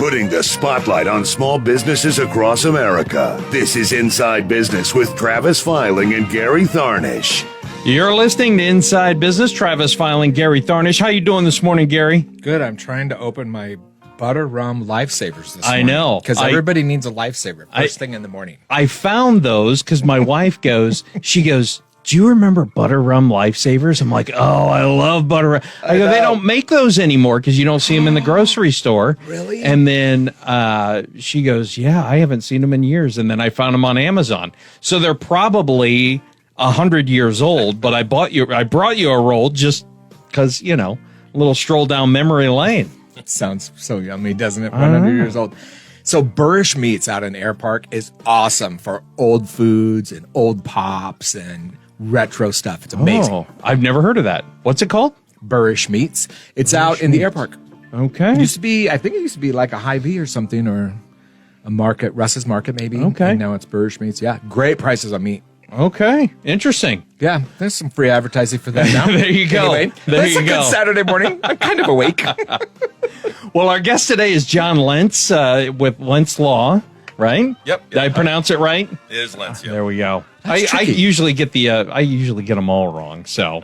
putting the spotlight on small businesses across America. This is Inside Business with Travis Filing and Gary Tharnish. You're listening to Inside Business. Travis Filing, Gary Tharnish. How you doing this morning, Gary? Good. I'm trying to open my butter rum lifesavers this morning. I know. Because everybody needs a lifesaver first thing in the morning. I found those because my wife goes, do you remember butter rum lifesavers? I'm like, oh, I love butter rum. I go, they don't make those anymore because you don't see them in the grocery store. Really? And then she goes, yeah, I haven't seen them in years. And then I found them on Amazon. So they're probably 100 years old, but I brought you a roll just because, a little stroll down memory lane. It sounds so yummy, doesn't it? 100 years old. So Burrish Meats out in Air Park is awesome for old foods and old pops and retro stuff. It's amazing. Oh, I've never heard of that. What's it called? Burrish Meats. It's out in the Air Park. Okay. I think it used to be like a Hy-Vee or something, or a market, Russ's Market maybe. Okay. And now it's Burrish Meats. Yeah, great prices on meat. Okay, interesting. Yeah, there's some free advertising for them now. There you go. Anyway, there it's you a go. good Saturday morning. I'm kind of awake. Well, our guest today is John Lentz with Lentz Law, right? Yep. Did I pronounce it right? It is Lentz, There we go. That's I tricky. usually get them all wrong. So,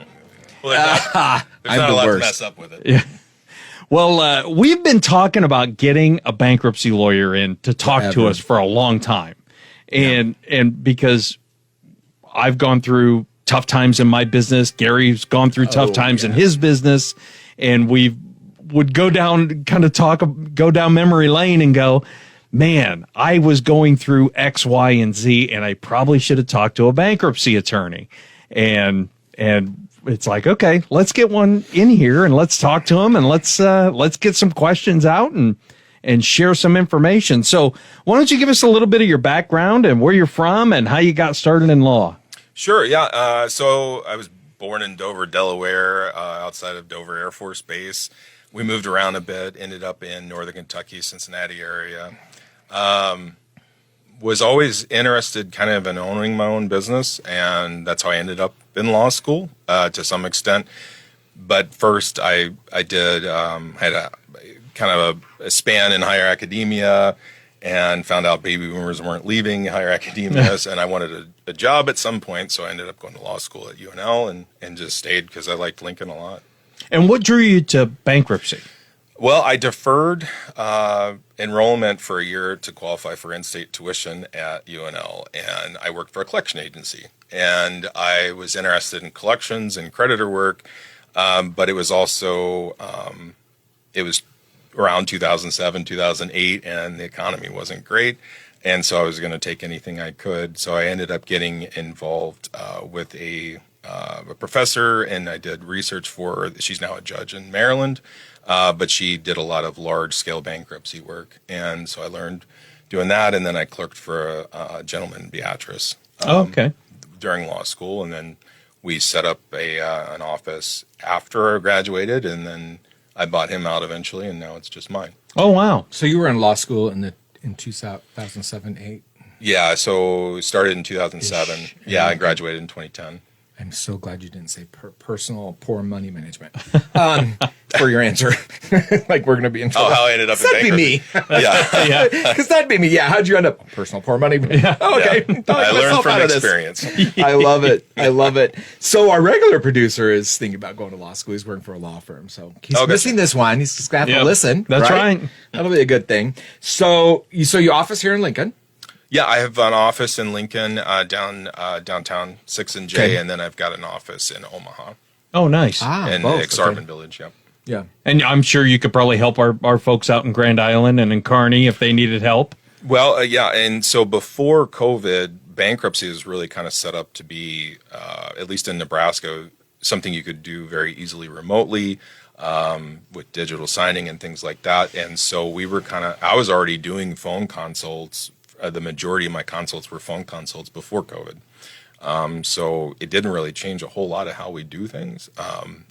Well, there's not I'm a the lot worst. to mess up with it. yeah. Well, we've been talking about getting a bankruptcy lawyer in to talk to Forever. us for a long time, and because I've gone through tough times in my business, Gary's gone through tough times in his business, and we would go down memory lane and go, man, I was going through X, Y, and Z, and I probably should have talked to a bankruptcy attorney. And it's like, okay, let's get one in here and let's talk to him and let's get some questions out and share some information. So why don't you give us a little bit of your background and where you're from and how you got started in law? Sure, yeah. So I was born in Dover, Delaware, outside of Dover Air Force Base. We moved around a bit, ended up in northern Kentucky, Cincinnati area. Was always interested kind of in owning my own business, and that's how I ended up in law school to some extent. But first I did had a kind of a span in higher academia and found out baby boomers weren't leaving higher academia, and I wanted a job at some point, so I ended up going to law school at UNL and just stayed because I liked Lincoln a lot. And what drew you to bankruptcy? Well, I deferred enrollment for a year to qualify for in-state tuition at UNL, and I worked for a collection agency. And I was interested in collections and creditor work, but it was also it was around 2007, 2008, and the economy wasn't great. And so I was going to take anything I could. So I ended up getting involved with a professor, and I did research for her. She's now a judge in Maryland, but she did a lot of large-scale bankruptcy work. And so I learned doing that, and then I clerked for a gentleman, Beatrice, during law school. And then we set up an office after I graduated, and then I bought him out eventually, and now it's just mine. Oh, wow. So you were in law school in 2007, 8? Yeah, so started in 2007. Yeah, I graduated in 2010. I'm so glad you didn't say personal poor money management for your answer. Like we're going to be in trouble. Oh, how I ended up in That'd be bankruptcy. me. Yeah. Because that'd be me. Yeah. How'd you end up? Personal poor money. Yeah. Oh, okay. Yeah. I learned from experience. I love it. I love it. So our regular producer is thinking about going to law school. He's working for a law firm. So he's missing this one. He's just got to listen. That's right. That'll be a good thing. So you office here in Lincoln? Yeah, I have an office in Lincoln, downtown 6 and J, and then I've got an office in Omaha. Oh, nice. In Exarban Village, yep. Yeah. And I'm sure you could probably help our folks out in Grand Island and in Kearney if they needed help. Well, yeah, and so before COVID, bankruptcy is really kind of set up to be, at least in Nebraska, something you could do very easily remotely with digital signing and things like that. And so I was already doing phone consults. The majority of my consults were phone consults before COVID. So it didn't really change a whole lot of how we do things.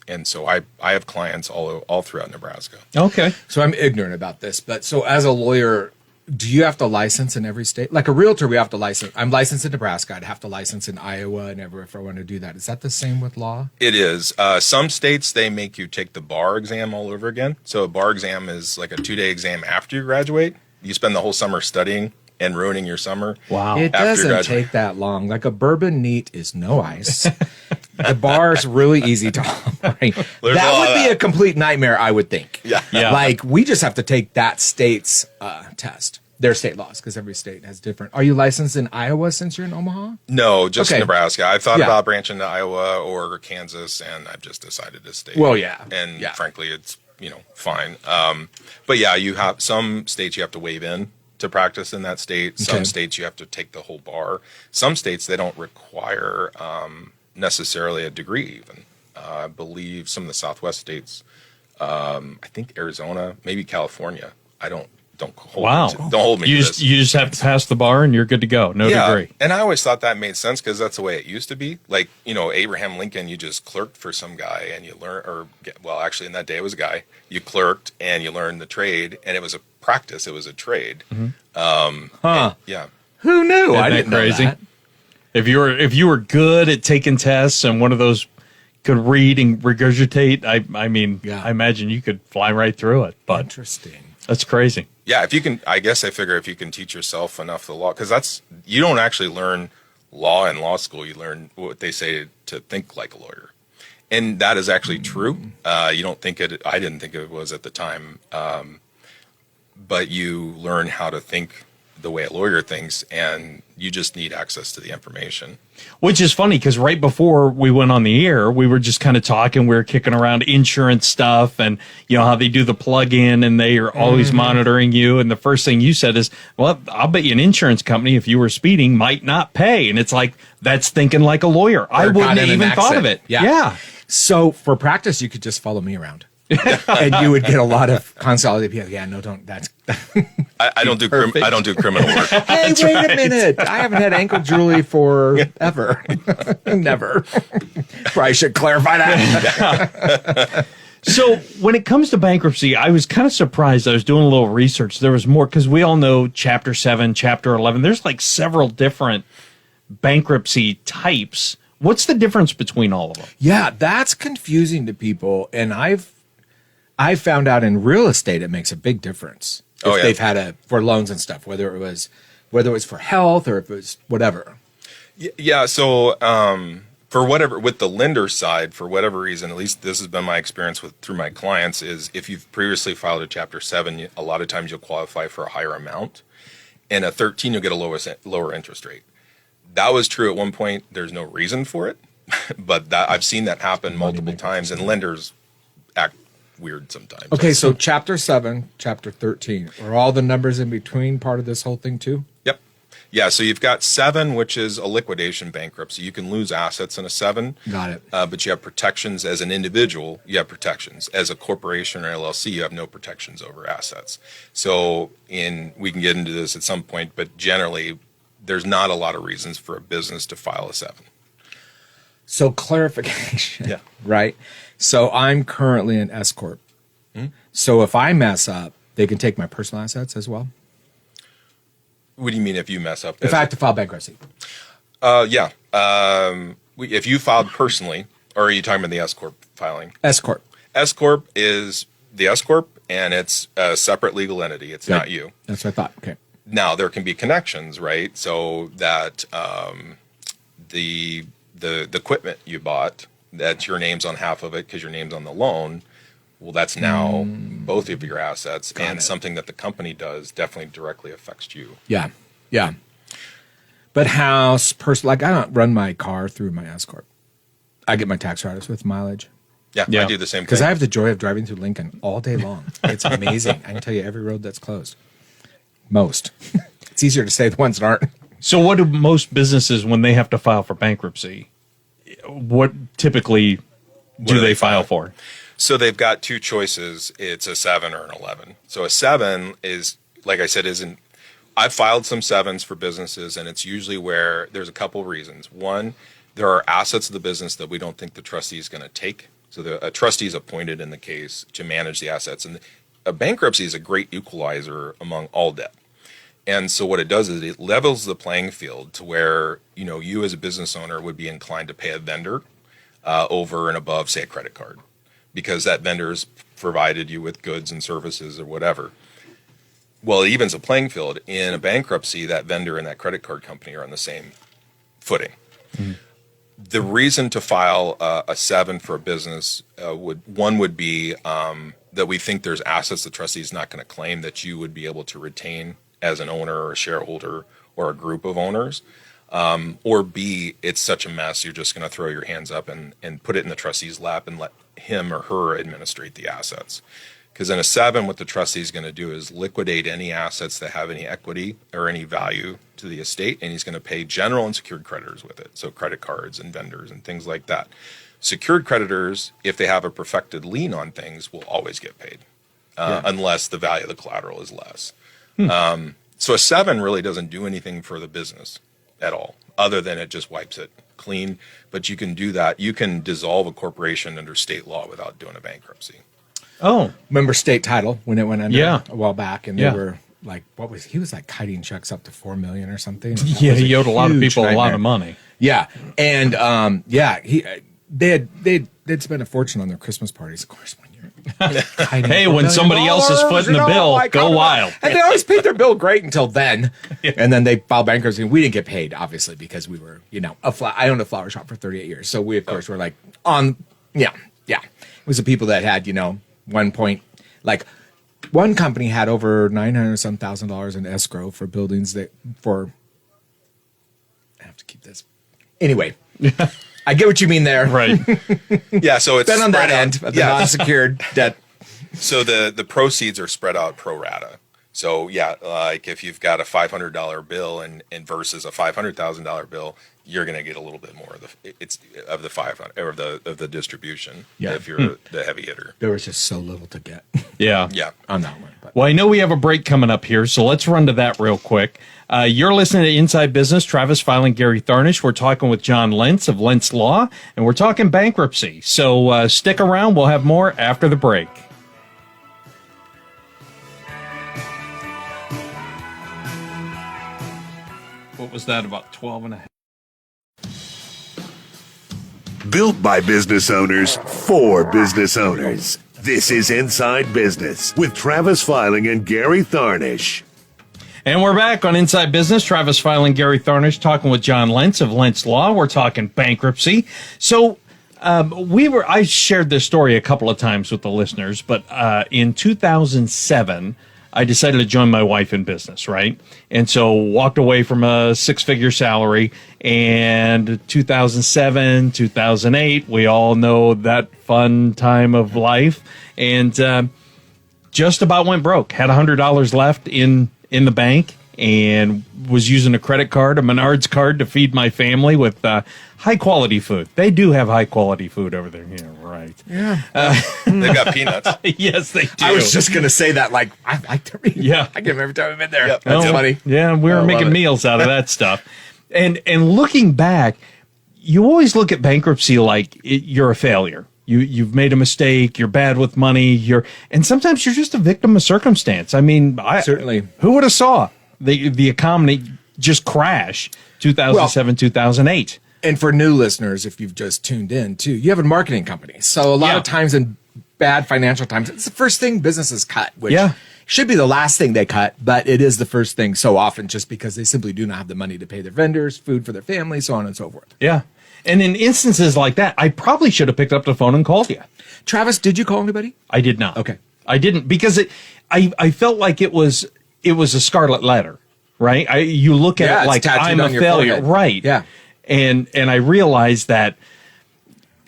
And so I have clients all throughout Nebraska. Okay. So I'm ignorant about this, but so as a lawyer, do you have to license in every state? Like a realtor, we have to license. I'm licensed in Nebraska. I'd have to license in Iowa and everywhere if I want to do that. Is that the same with law? It is. Some states, they make you take the bar exam all over again. So a bar exam is like a 2-day exam after you graduate. You spend the whole summer studying and ruining your summer. Wow. It doesn't take that long. Like a bourbon neat is no ice. The bar is really easy to operate. That would be a complete nightmare, I would think. Yeah. Like we just have to take that state's test, their state laws, because every state has different. Are you licensed in Iowa since you're in Omaha? No, just Okay. Nebraska. I thought about branching to Iowa or Kansas, and I've just decided to stay. Well, yeah. And Yeah. frankly, it's, fine. But yeah, you have some states you have to waive in to practice in that state. Some Okay. states you have to take the whole bar. Some states, they don't require necessarily a degree even. I believe some of the Southwest states, I think Arizona, maybe California. Don't hold Wow. me to, don't hold me You to just this. you just have to pass the bar and you're good to go. No degree. And I always thought that made sense because that's the way it used to be. Like, Abraham Lincoln, you just clerked for some guy and you learn, actually in that day it was a guy. You clerked and you learned the trade, and it was a practice. It was a trade. Yeah. Who knew? I Isn't that didn't know crazy? that. If you were good at taking tests and one of those could read and regurgitate, I mean, Yeah. I imagine you could fly right through it. But Interesting. that's crazy. Yeah, if you can, I guess I figure if you can teach yourself enough the law, because you don't actually learn law in law school. You learn what they say to think like a lawyer. And that is actually true. You don't think it, I didn't think it was at the time. But you learn how to think the way a lawyer thinks, and you just need access to the information. Which is funny because right before we went on the air, we were just kind of talking. We were kicking around insurance stuff and, how they do the plug-in and they are always monitoring you. And the first thing you said is, well, I'll bet you an insurance company, if you were speeding, might not pay. And it's like, that's thinking like a lawyer. I wouldn't have even thought of it. Yeah. So for practice, you could just follow me around. And you would get a lot of consolidated people. Yeah, no, don't. That's. I don't do I don't do criminal work. Hey, wait a minute! I haven't had ankle jewelry forever. Never. Probably should clarify that. So when it comes to bankruptcy, I was kind of surprised. I was doing a little research. There was more because we all know Chapter 7, Chapter 11. There's like several different bankruptcy types. What's the difference between all of them? Yeah, that's confusing to people, and I've found out in real estate it makes a big difference if they've had for loans and stuff, whether it was for health or if it was whatever. Yeah. So for whatever, with the lender side, for whatever reason, at least this has been my experience through my clients, is if you've previously filed a Chapter 7, a lot of times you'll qualify for a higher amount, and a 13 you'll get a lower interest rate. That was true at one point. There's no reason for it, but I've seen that happen multiple times, and lenders act weird sometimes. Okay, so Chapter 7, Chapter 13, are all the numbers in between part of this whole thing too? Yep. Yeah, so you've got 7, which is a liquidation bankruptcy. You can lose assets in a 7. Got it. But you have protections as an individual. You have protections. As a corporation or LLC, you have no protections over assets. So we can get into this at some point, but generally, there's not a lot of reasons for a business to file a 7. So clarification. Yeah. Right? So I'm currently an S Corp. So if I mess up, they can take my personal assets as well? What do you mean if you mess up? If I have to file bankruptcy. Yeah. If you filed personally, or are you talking about the S Corp filing? S Corp. S Corp is the S Corp, and it's a separate legal entity. It's not you. That's what I thought. Okay. Now, there can be connections, right? So that the equipment you bought, that your name's on half of it because your name's on the loan, well, that's now both of your assets, and something that the company does definitely directly affects you. Yeah. Yeah. But house, like I don't run my car through my S Corp. I get my tax write-offs with mileage. Yeah, Yeah. I do the same thing. Because I have the joy of driving through Lincoln all day long. It's amazing. I can tell you every road that's closed. Most. It's easier to say the ones that aren't. So what do most businesses, when they have to file for bankruptcy, what typically do they file for? So they've got 2 choices. It's a 7 or an 11. So a 7 is, like I said, I've filed some 7s for businesses, and it's usually where there's a couple reasons. One, there are assets of the business that we don't think the trustee is going to take. So a trustee is appointed in the case to manage the assets. And a bankruptcy is a great equalizer among all debt. And so what it does is it levels the playing field to where, you as a business owner would be inclined to pay a vendor over and above, say, a credit card, because that vendor's provided you with goods and services or whatever. Well, it evens the playing field. In a bankruptcy, that vendor and that credit card company are on the same footing. Mm-hmm. The reason to file a 7 for a business would be that we think there's assets the trustee is not going to claim that you would be able to retain as an owner or a shareholder or a group of owners. Or B, it's such a mess, you're just going to throw your hands up and put it in the trustee's lap and let him or her administrate the assets. Because in a 7, what the trustee is going to do is liquidate any assets that have any equity or any value to the estate, and he's going to pay general and secured creditors with it, so credit cards and vendors and things like that. Secured creditors, if they have a perfected lien on things, will always get paid, unless the value of the collateral is less. So a 7 really doesn't do anything for the business at all, other than it just wipes it clean. But you can do that. You can dissolve a corporation under state law without doing a bankruptcy. Oh, remember State Title when it went under a while back, and they were like, he was like kiting checks up to $4 million or something. Yeah, he owed a lot of people a lot of money. Yeah, and they'd spent a fortune on their Christmas parties, of course. When you're hey, when somebody else is footing the bill, go wild. And they always paid their bill great until then, and then they filed bankruptcy. And we didn't get paid, obviously, because we were, I owned a flower shop for 38 years, so we of course were like It was the people that had, one point, like one company had over $900,000 in escrow for buildings I have to keep this. Anyway, I get what you mean there. Right. Yeah, so it's been on that end of the non-secured debt. So the proceeds are spread out pro rata. So like if you've got a $500 bill and versus a $500,000 bill, you're going to get a little bit more of the 500 or of the distribution if you're the heavy hitter. There was just so little to get. Yeah. On that one. But. Well, I know we have a break coming up here, so let's run to that real quick. You're listening to Inside Business. Travis Filing, Gary Tharnish. We're talking with John Lentz of Lentz Law, and we're talking bankruptcy. So stick around. We'll have more after the break. What was that, about 12 and a half? Built by business owners for business owners. This is Inside Business with Travis Filing and Gary Tharnish. And we're back on Inside Business. Travis Filing, Gary Tharnish, talking with John Lentz of Lentz Law. We're talking bankruptcy. So I shared this story a couple of times with the listeners, but in 2007, I decided to join my wife in business, right? And so walked away from a 6-figure salary. And 2007, 2008, we all know that fun time of life. And just about went broke. Had $100 left in the bank and was using a credit card, a Menards card, to feed my family with high-quality food. They do have high-quality food over there. Yeah, right. Yeah. They've got peanuts. Yes, they do. I was just going to say that, like, I like to read. Yeah. I get them every time I've been there. Yep. That's funny. Yeah, we were making meals out of that stuff. And looking back, you always look at bankruptcy like you're a failure. You've made a mistake. You're bad with money. And sometimes you're just a victim of circumstance. I mean, certainly. Who would have saw the economy just crash 2007, 2008? And for new listeners, if you've just tuned in too, you have a marketing company. So a lot of times in bad financial times, it's the first thing businesses cut, which should be the last thing they cut, but it is the first thing so often just because they simply do not have the money to pay their vendors, food for their family, so on and so forth. Yeah. And in instances like that, I probably should have picked up the phone and called you. Travis, did you call anybody? I did not. Okay. I didn't because I felt like it was a scarlet letter, right? You look at it like I'm a failure. Forehead. Right. Yeah. And I realized that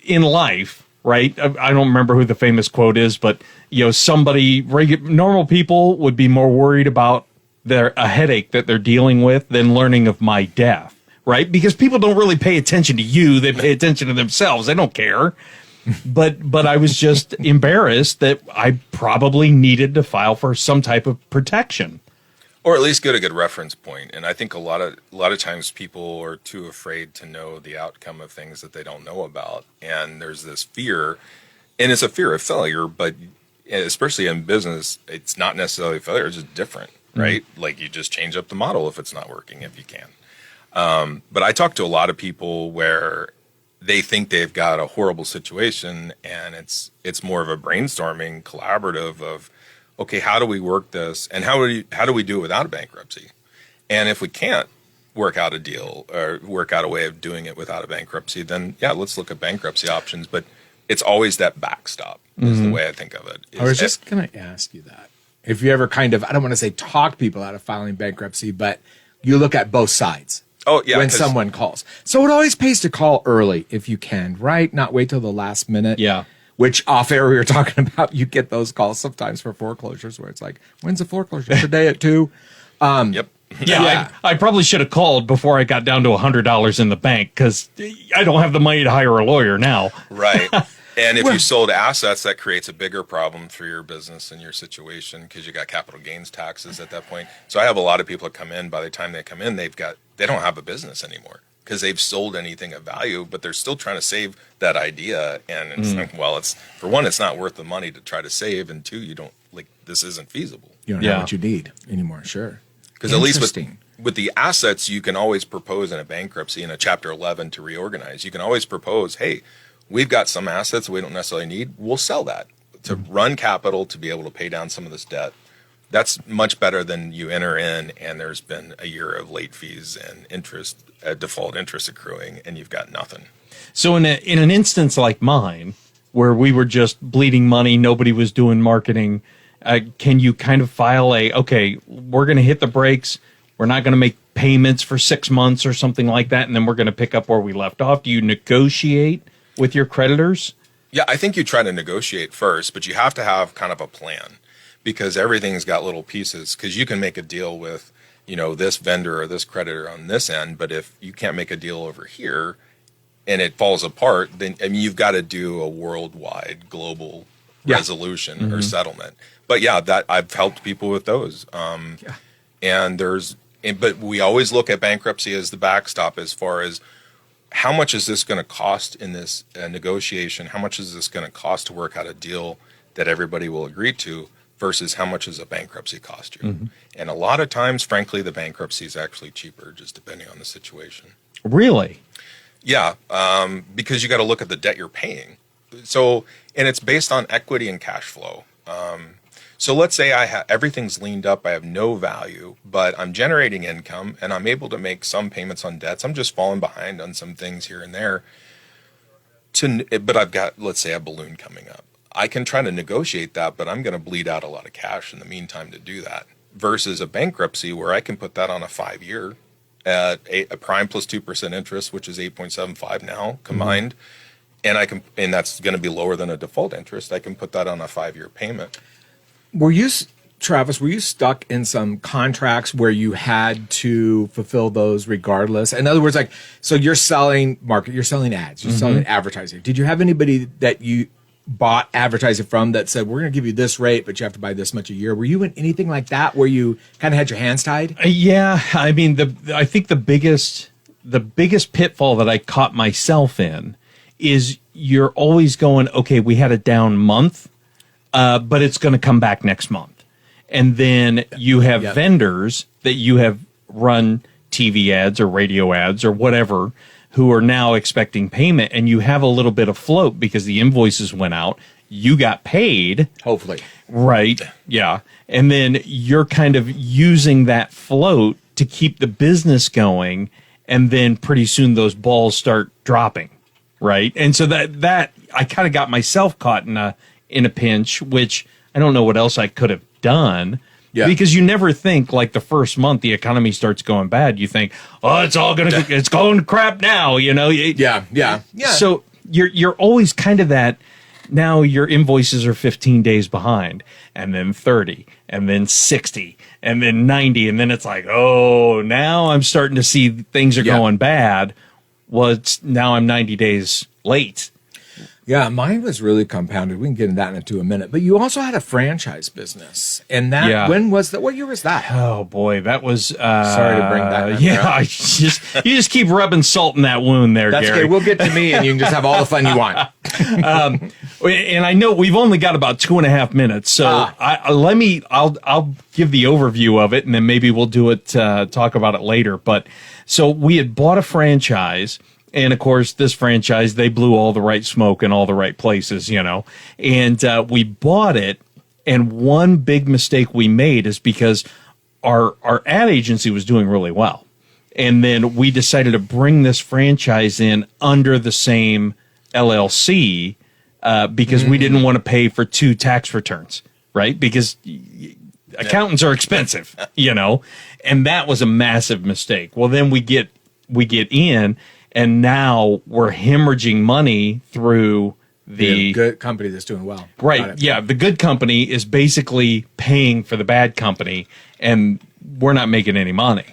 in life, right? I don't remember who the famous quote is, but normal people would be more worried about a headache that they're dealing with than learning of my death, right? Because people don't really pay attention to you; they pay attention to themselves. They don't care. But I was just embarrassed that I probably needed to file for some type of protection. Or at least get a good reference point. And I think a lot of times people are too afraid to know the outcome of things that they don't know about. And there's this fear, and it's a fear of failure, but especially in business, it's not necessarily failure, it's just different. right? Like you just change up the model if it's not working, if you can. But I talk to a lot of people where they think they've got a horrible situation, and it's more of a brainstorming collaborative of, okay, how do we work this, and how do we do it without a bankruptcy? And if we can't work out a deal or work out a way of doing it without a bankruptcy, then yeah, let's look at bankruptcy options. But it's always that backstop is the way I think of it. I was just going to ask you that. If you ever kind of, I don't want to say talk people out of filing bankruptcy, but you look at both sides. Oh, yeah. When someone calls. So it always pays to call early if you can, right? Not wait till the last minute. Yeah. Which off air we were talking about, you get those calls sometimes for foreclosures where it's like, when's the foreclosure? Today at 2? Yep. Yeah, I probably should have called before I got down to $100 in the bank because I don't have the money to hire a lawyer now. Right. And if you sold assets, that creates a bigger problem for your business and your situation because you got capital gains taxes at that point. So I have a lot of people that come in. By the time they come in, they don't have a business anymore because they've sold anything of value, but they're still trying to save that idea. And it's like, well, it's for one, it's not worth the money to try to save, and two, you don't this isn't feasible. You don't have what you need anymore. Sure. Because at least with the assets, you can always propose in a bankruptcy, in a Chapter 11 to reorganize. You can always propose, hey, we've got some assets we don't necessarily need. We'll sell that to run capital to be able to pay down some of this debt. That's much better than you enter in and there's been a year of late fees and interest, default interest accruing, and you've got nothing. So in an instance like mine, where we were just bleeding money, nobody was doing marketing, can you kind of file okay, we're going to hit the brakes, we're not going to make payments for 6 months or something like that, and then we're going to pick up where we left off? Do you negotiate with your creditors? Yeah, I think you try to negotiate first, but you have to have kind of a plan because everything's got little pieces. Because you can make a deal with, this vendor or this creditor on this end, but if you can't make a deal over here and it falls apart, then you've got to do a worldwide, global resolution or settlement. But yeah, that I've helped people with those. But we always look at bankruptcy as the backstop as far as how much is this going to cost in this negotiation? How much is this going to cost to work out a deal that everybody will agree to versus how much does a bankruptcy cost you? Mm-hmm. And a lot of times, frankly, the bankruptcy is actually cheaper, just depending on the situation. Really? Yeah, because you got to look at the debt you're paying. So, and it's based on equity and cash flow. So let's say everything's leaned up, I have no value, but I'm generating income and I'm able to make some payments on debts. I'm just falling behind on some things here and there. But I've got, let's say, a balloon coming up. I can try to negotiate that, but I'm going to bleed out a lot of cash in the meantime to do that. Versus a bankruptcy where I can put that on a 5-year at a prime plus 2% interest, which is 8.75 now combined. Mm-hmm. And that's going to be lower than a default interest. I can put that on a 5-year payment. Travis, were you stuck in some contracts where you had to fulfill those regardless? In other words, so you're selling you're selling ads, you're selling advertising. Did you have anybody that you bought advertising from that said, we're going to give you this rate, but you have to buy this much a year? Were you in anything like that where you kind of had your hands tied? Yeah. I mean, I think the biggest pitfall that I caught myself in is you're always going, okay, we had a down month. But it's going to come back next month. And then you have vendors that you have run TV ads or radio ads or whatever who are now expecting payment, and you have a little bit of float because the invoices went out. You got paid. Hopefully. Right. Yeah. And then you're kind of using that float to keep the business going. And then pretty soon those balls start dropping. Right. And so that I kind of got myself caught in a pinch, which I don't know what else I could have done. Yeah. Because you never think like the first month the economy starts going bad. You think, oh, it's going to crap now, Yeah. So you're always kind of that. Now your invoices are 15 days behind, and then 30, and then 60, and then 90, and then it's like, oh, now I'm starting to see things are going bad. Well, now I'm 90 days late. Yeah, mine was really compounded. We can get into that into a minute. But you also had a franchise business. And that, when was that? What year was that? Oh, boy, that was... Sorry to bring that Yeah, you just keep rubbing salt in that wound there, That's Gary. okay. We'll get to me and you can just have all the fun you want. And I know we've only got about 2.5 minutes, so I'll give the overview of it, and then maybe we'll do it, talk about it later. But so we had bought a franchise, and of course, this franchise, they blew all the right smoke in all the right places, and we bought it. And one big mistake we made is because our ad agency was doing really well. And then we decided to bring this franchise in under the same LLC because we didn't want to pay for 2 tax returns, right? Because accountants are expensive, and that was a massive mistake. Well, then we get in, and now we're hemorrhaging money through the good company that's doing well. Right. Yeah. The good company is basically paying for the bad company, and we're not making any money.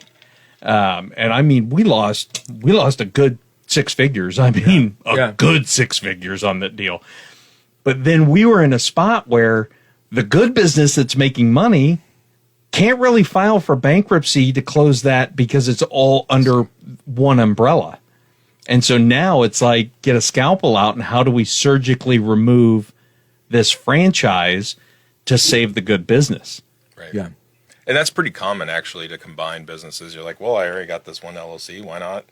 And I mean, we lost a good 6 figures. I mean, good 6 figures on that deal. But then we were in a spot where the good business that's making money can't really file for bankruptcy to close that because it's all under one umbrella. And so now it's like, get a scalpel out, and how do we surgically remove this franchise to save the good business? Right. Yeah. And that's pretty common, actually, to combine businesses. You're like, well, I already got this one LLC. Why not?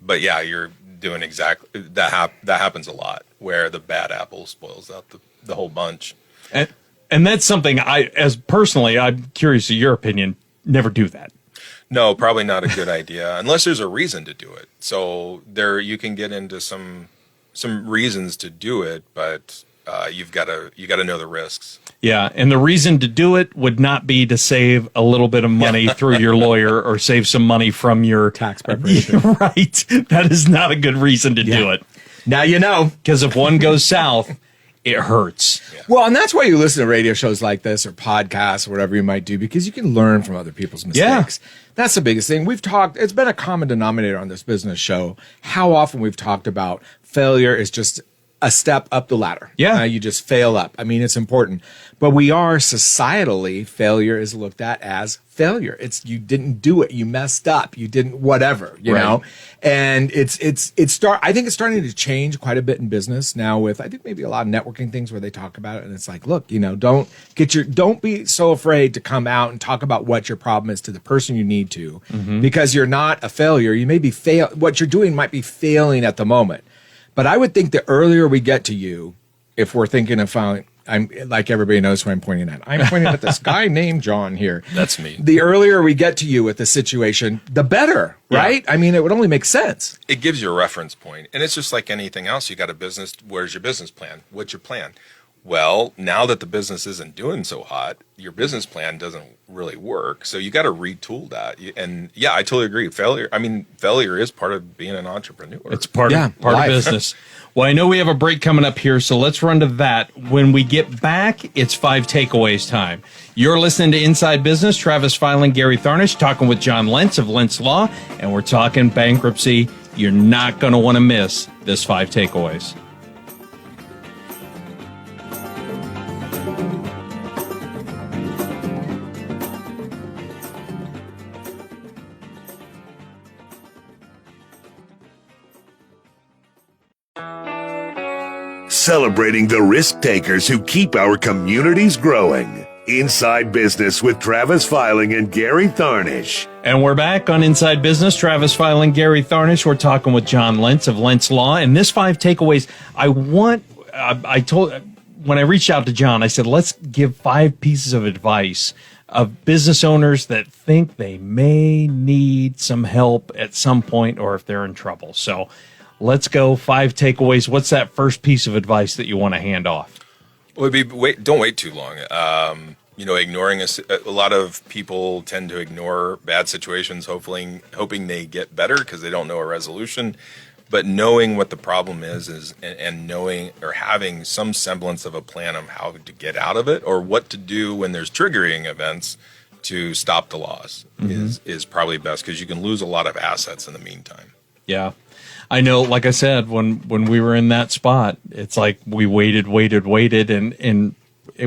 But yeah, you're doing exactly that. That happens a lot, where the bad apple spoils out the whole bunch. And that's something I'm curious of your opinion, never do that. No, probably not a good idea unless there's a reason to do it. So there, you can get into some reasons to do it, but you got to know the risks. Yeah, and the reason to do it would not be to save a little bit of money through your lawyer or save some money from your tax preparation. Right, that is not a good reason to do it. Now you know, because if one goes south, it hurts. Yeah. Well, and that's why you listen to radio shows like this or podcasts or whatever you might do, because you can learn from other people's mistakes. Yeah. That's the biggest thing. It's been a common denominator on this business show, how often we've talked about failure is just a step up the ladder. Yeah. You just fail up. I mean, it's important. But we are societally, failure is looked at as failure. It's you didn't do it. You messed up. You didn't whatever, you know? And I think it's starting to change quite a bit in business now with, I think maybe a lot of networking things where they talk about it. And it's like, look, don't be so afraid to come out and talk about what your problem is to the person you need to, because you're not a failure. You may be what you're doing might be failing at the moment. But I would think the earlier we get to you, if we're thinking of I'm like everybody knows who I'm pointing at. I'm pointing at this guy named John here. That's me. The earlier we get to you with the situation, the better, right? I mean, it would only make sense. It gives you a reference point. And it's just like anything else. You got a business. Where's your business plan? What's your plan? Well, now that the business isn't doing so hot, your business plan doesn't really work. So you got to retool that. And yeah, I totally agree. Failure is part of being an entrepreneur. It's part of business. Well, I know we have a break coming up here, so let's run to that. When we get back, it's 5 takeaways time. You're listening to Inside Business. Travis Filing, Gary Tharnish, talking with John Lentz of Lentz Law, and we're talking bankruptcy. You're not going to want to miss this 5 takeaways. Celebrating the risk takers who keep our communities growing. Inside Business with Travis Filing and Gary Tharnish. And we're back on Inside Business. Travis Filing, Gary Tharnish. We're talking with John Lentz of Lentz Law. And this 5 takeaways, when I reached out to John, I said, let's give 5 pieces of advice of business owners that think they may need some help at some point or if they're in trouble. So let's go 5 takeaways. What's that first piece of advice that you want to hand off? Well, don't wait too long. Ignoring a lot of people tend to ignore bad situations, hoping they get better because they don't know a resolution. But knowing what the problem is and knowing or having some semblance of a plan of how to get out of it or what to do when there's triggering events to stop the loss is probably best, because you can lose a lot of assets in the meantime. Yeah. I know, like I said, when we were in that spot, it's like we waited, and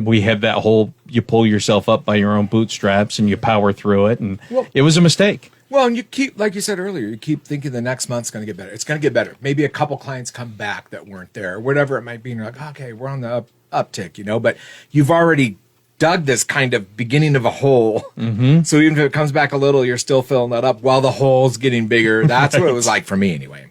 we had that whole, you pull yourself up by your own bootstraps and you power through it, and it was a mistake. Well, and you keep, like you said earlier, you keep thinking the next month's going to get better. It's going to get better. Maybe a couple clients come back that weren't there, or whatever it might be, and you're like, okay, we're on the uptick, but you've already dug this kind of beginning of a hole. Mm-hmm. So even if it comes back a little, you're still filling that up while the hole's getting bigger. That's what it was like for me anyway.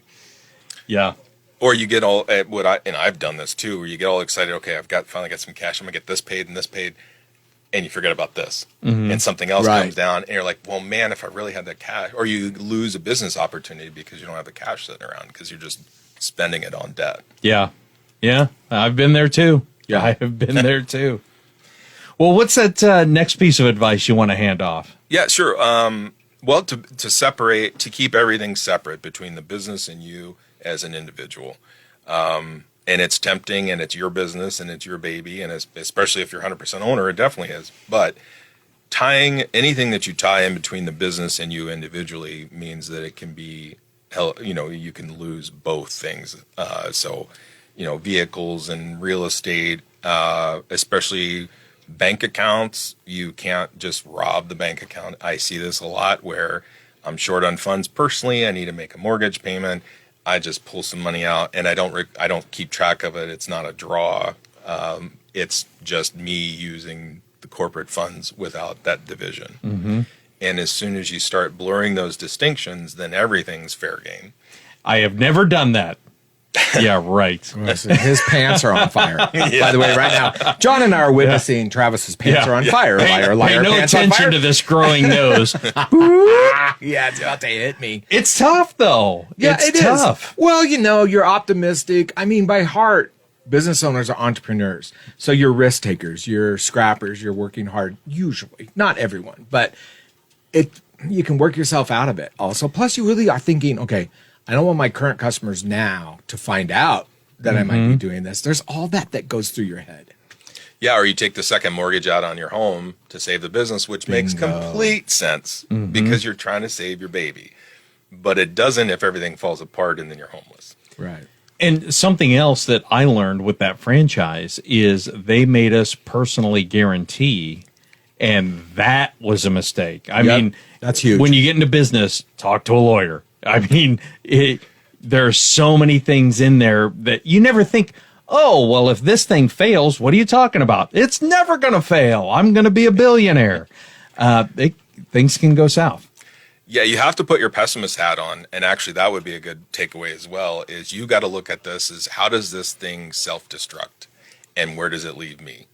Yeah. Or you get all and I've done this too, where you get all excited. Okay, finally got some cash. I'm gonna get this paid, and you forget about this, and something else comes down, and you're like, well, man, if I really had that cash, or you lose a business opportunity because you don't have the cash sitting around because you're just spending it on debt. Yeah, I've been there too. Yeah, I have been there too. Well, what's that next piece of advice you want to hand off? Yeah, sure. Well, to keep everything separate between the business and you as an individual. And it's tempting, and it's your business, and it's your baby, and especially if you're 100% owner, it definitely is. But tying anything that you tie in between the business and you individually means that it can be, you can lose both things. So, vehicles and real estate, especially bank accounts, you can't just rob the bank account. I see this a lot where I'm short on funds personally. I need to make a mortgage payment. I just pull some money out, and I don't keep track of it. It's not a draw. It's just me using the corporate funds without that division. Mm-hmm. And as soon as you start blurring those distinctions, then everything's fair game. I have never done that. Yeah, right. His pants are on fire. By the way, right now, John and I are witnessing Travis's pants are on fire. Liar, pay no attention to this growing nose. Yeah, it's about to hit me. It's tough, though. Yeah, it's tough. Well, you're optimistic. I mean, by heart, business owners are entrepreneurs. So you're risk takers, you're scrappers, you're working hard, usually. Not everyone, but you can work yourself out of it also. Plus, you really are thinking, okay, I don't want my current customers now to find out that I might be doing this. There's all that goes through your head. Yeah, or you take the second mortgage out on your home to save the business, which makes complete sense because you're trying to save your baby. But it doesn't if everything falls apart and then you're homeless. Right. And something else that I learned with that franchise is they made us personally guarantee, and that was a mistake. I mean, that's huge. When you get into business, talk to a lawyer. I mean, there are so many things in there that you never think, oh, well, if this thing fails, what are you talking about? It's never going to fail. I'm going to be a billionaire. Things can go south. Yeah, you have to put your pessimist hat on. And actually, that would be a good takeaway as well, is you got to look at this as how does this thing self-destruct and where does it leave me?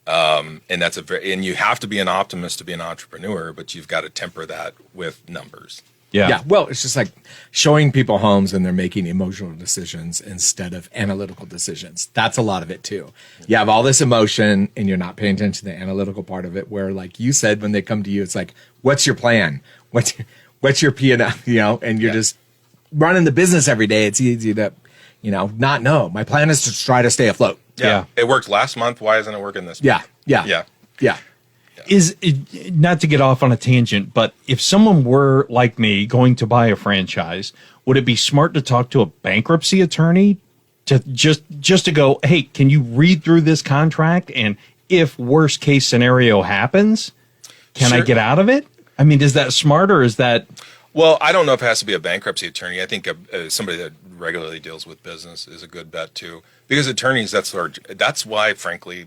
And and you have to be an optimist to be an entrepreneur, but you've got to temper that with numbers. Yeah. Well, it's just like showing people homes and they're making emotional decisions instead of analytical decisions. That's a lot of it too. You have all this emotion and you're not paying attention to the analytical part of it, where, like you said, when they come to you, it's like, what's your plan? What's your P&L? And you're just running the business every day. It's easy to, not know. My plan is to try to stay afloat. Yeah. It worked last month. Why isn't it working this month? Yeah. Is it, not to get off on a tangent, but if someone were like me going to buy a franchise, would it be smart to talk to a bankruptcy attorney to just to go, hey, can you read through this contract? And if worst case scenario happens, can I get out of it? I mean, is that smart or is that? Well, I don't know if it has to be a bankruptcy attorney. I think somebody that regularly deals with business is a good bet too, because attorneys, that's why, frankly,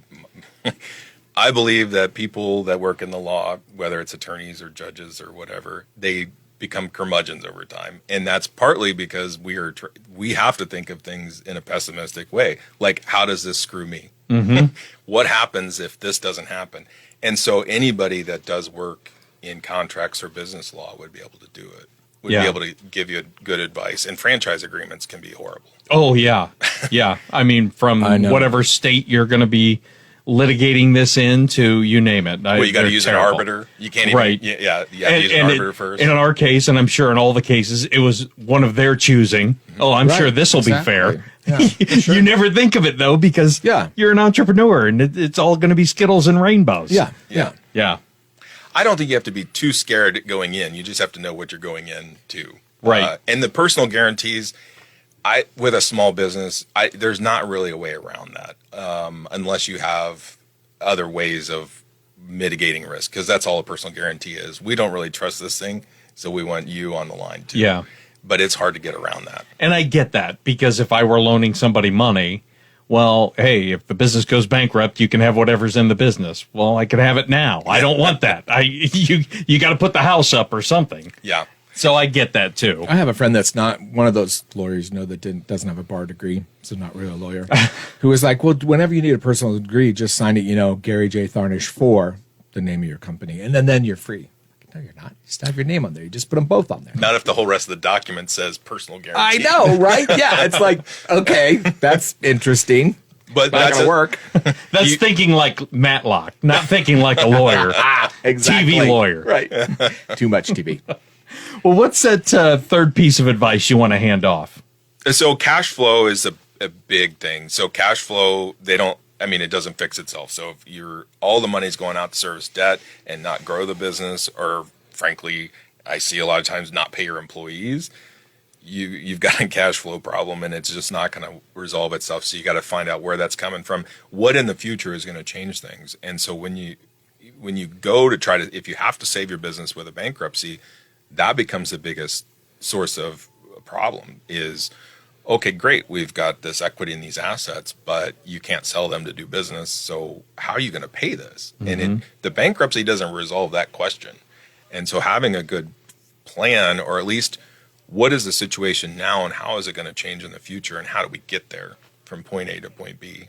I believe that people that work in the law, whether it's attorneys or judges or whatever, they become curmudgeons over time. And that's partly because we have to think of things in a pessimistic way. Like, how does this screw me? Mm-hmm. What happens if this doesn't happen? And so anybody that does work in contracts or business law would be able to do it, would be able to give you good advice. And franchise agreements can be horrible. Oh, yeah. Yeah. I mean, from whatever state you're going to be litigating this into, you name it. Well, you got to use an arbiter. You can't even. Right. You have to use an arbiter first. And in our case, and I'm sure in all the cases, it was one of their choosing. Mm-hmm. Oh, I'm sure this will be fair. Yeah, sure. You never think of it, though, because you're an entrepreneur and it's all going to be Skittles and rainbows. Yeah. I don't think you have to be too scared going in. You just have to know what you're going in to. Right. And the personal guarantees, with a small business, there's not really a way around that unless you have other ways of mitigating risk, because that's all a personal guarantee is. We don't really trust this thing, so we want you on the line too. Yeah. But it's hard to get around that. And I get that, because if I were loaning somebody money, well, hey, if the business goes bankrupt, you can have whatever's in the business. Well, I can have it now. I don't want that. You got to put the house up or something. Yeah. So I get that too. I have a friend that's not one of those lawyers, that doesn't have a bar degree, so not really a lawyer, who was like, well, whenever you need a personal degree, just sign it, Gary J. Tharnish for the name of your company, and then you're free. No, you're not. You just have your name on there. You just put them both on there. Not if the whole rest of the document says personal guarantee. I know, right? Yeah, it's like, okay, that's interesting. But Not that's going to work. That's thinking like Matlock, not thinking like a lawyer. Exactly. TV lawyer. Right. Too much TV. Well, what's that third piece of advice you want to hand off? So cash flow is a big thing. So cash flow, it doesn't fix itself. So if all the money's going out to service debt and not grow the business, or frankly, I see a lot of times not pay your employees, you've got a cash flow problem, and it's just not going to resolve itself. So you got to find out where that's coming from. What in the future is going to change things? And so when you go to if you have to save your business with a bankruptcy, that becomes the biggest source of problem is, okay, great, we've got this equity in these assets, but you can't sell them to do business. So how are you going to pay this? Mm-hmm. And the bankruptcy doesn't resolve that question. And so having a good plan, or at least what is the situation now and how is it going to change in the future, and how do we get there from point A to point B?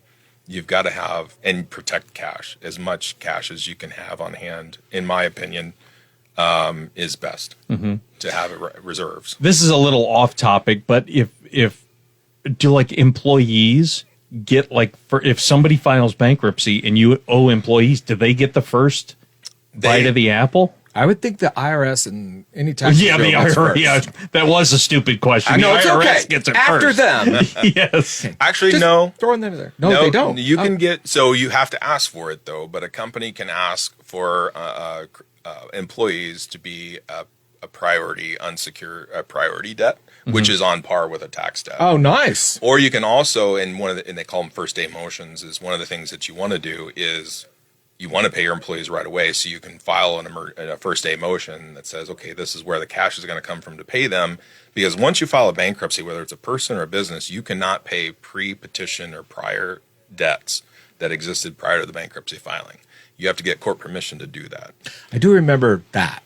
You've got to have and protect cash, as much cash as you can have on hand, in my opinion. Is best to have reserves. This is a little off topic, but if do employees get if somebody files bankruptcy and you owe employees, do they get the first bite of the apple? I would think the IRS and any tax. Yeah, the IRS. Yeah, that was a stupid question. I know, the it's IRS okay. Gets it after first. them. Yes. Actually, Just no. Throw them there. No, they don't. You can get. So you have to ask for it though. But a company can ask for employees to be a priority unsecured priority debt, which is on par with a tax debt. Oh, nice. Or you can also, and they call them first day motions, is one of the things that you want to do is you want to pay your employees right away, so you can file a first day motion that says, okay, this is where the cash is going to come from to pay them. Because once you file a bankruptcy, whether it's a person or a business, you cannot pay pre-petition or prior debts that existed prior to the bankruptcy filing. You have to get court permission to do that. I do remember that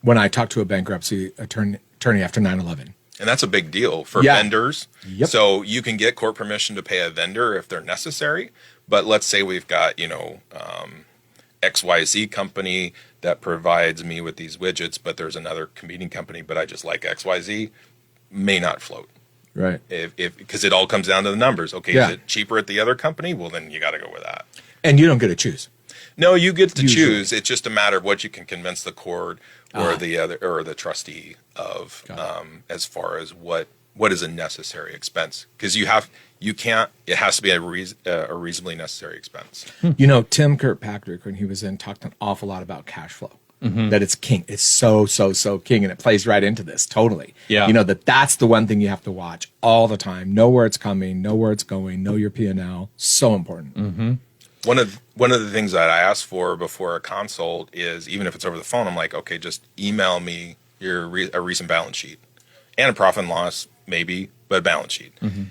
when I talked to a bankruptcy attorney after 9/11. And that's a big deal for vendors. Yep. So you can get court permission to pay a vendor if they're necessary. But let's say we've got, XYZ company that provides me with these widgets, but there's another competing company, but I just like XYZ, may not float. Right. Because it all comes down to the numbers. Okay, is it cheaper at the other company? Well, then you got to go with that. And you don't get to choose. No, you get to choose. It's just a matter of what you can convince the court or the trustee of, as far as what is a necessary expense. Because it has to be a reasonably necessary expense. Tim Kirkpatrick, when he was in, talked an awful lot about cash flow. That it's king. It's so king, and it plays right into this totally. Yeah. That's the one thing you have to watch all the time. Know where it's coming, know where it's going, know your P&L. So important. Mm-hmm. One of the things that I ask for before a consult is, even if it's over the phone, I'm like, okay, just email me a recent balance sheet and a profit and loss, maybe, but a balance sheet. Mm-hmm.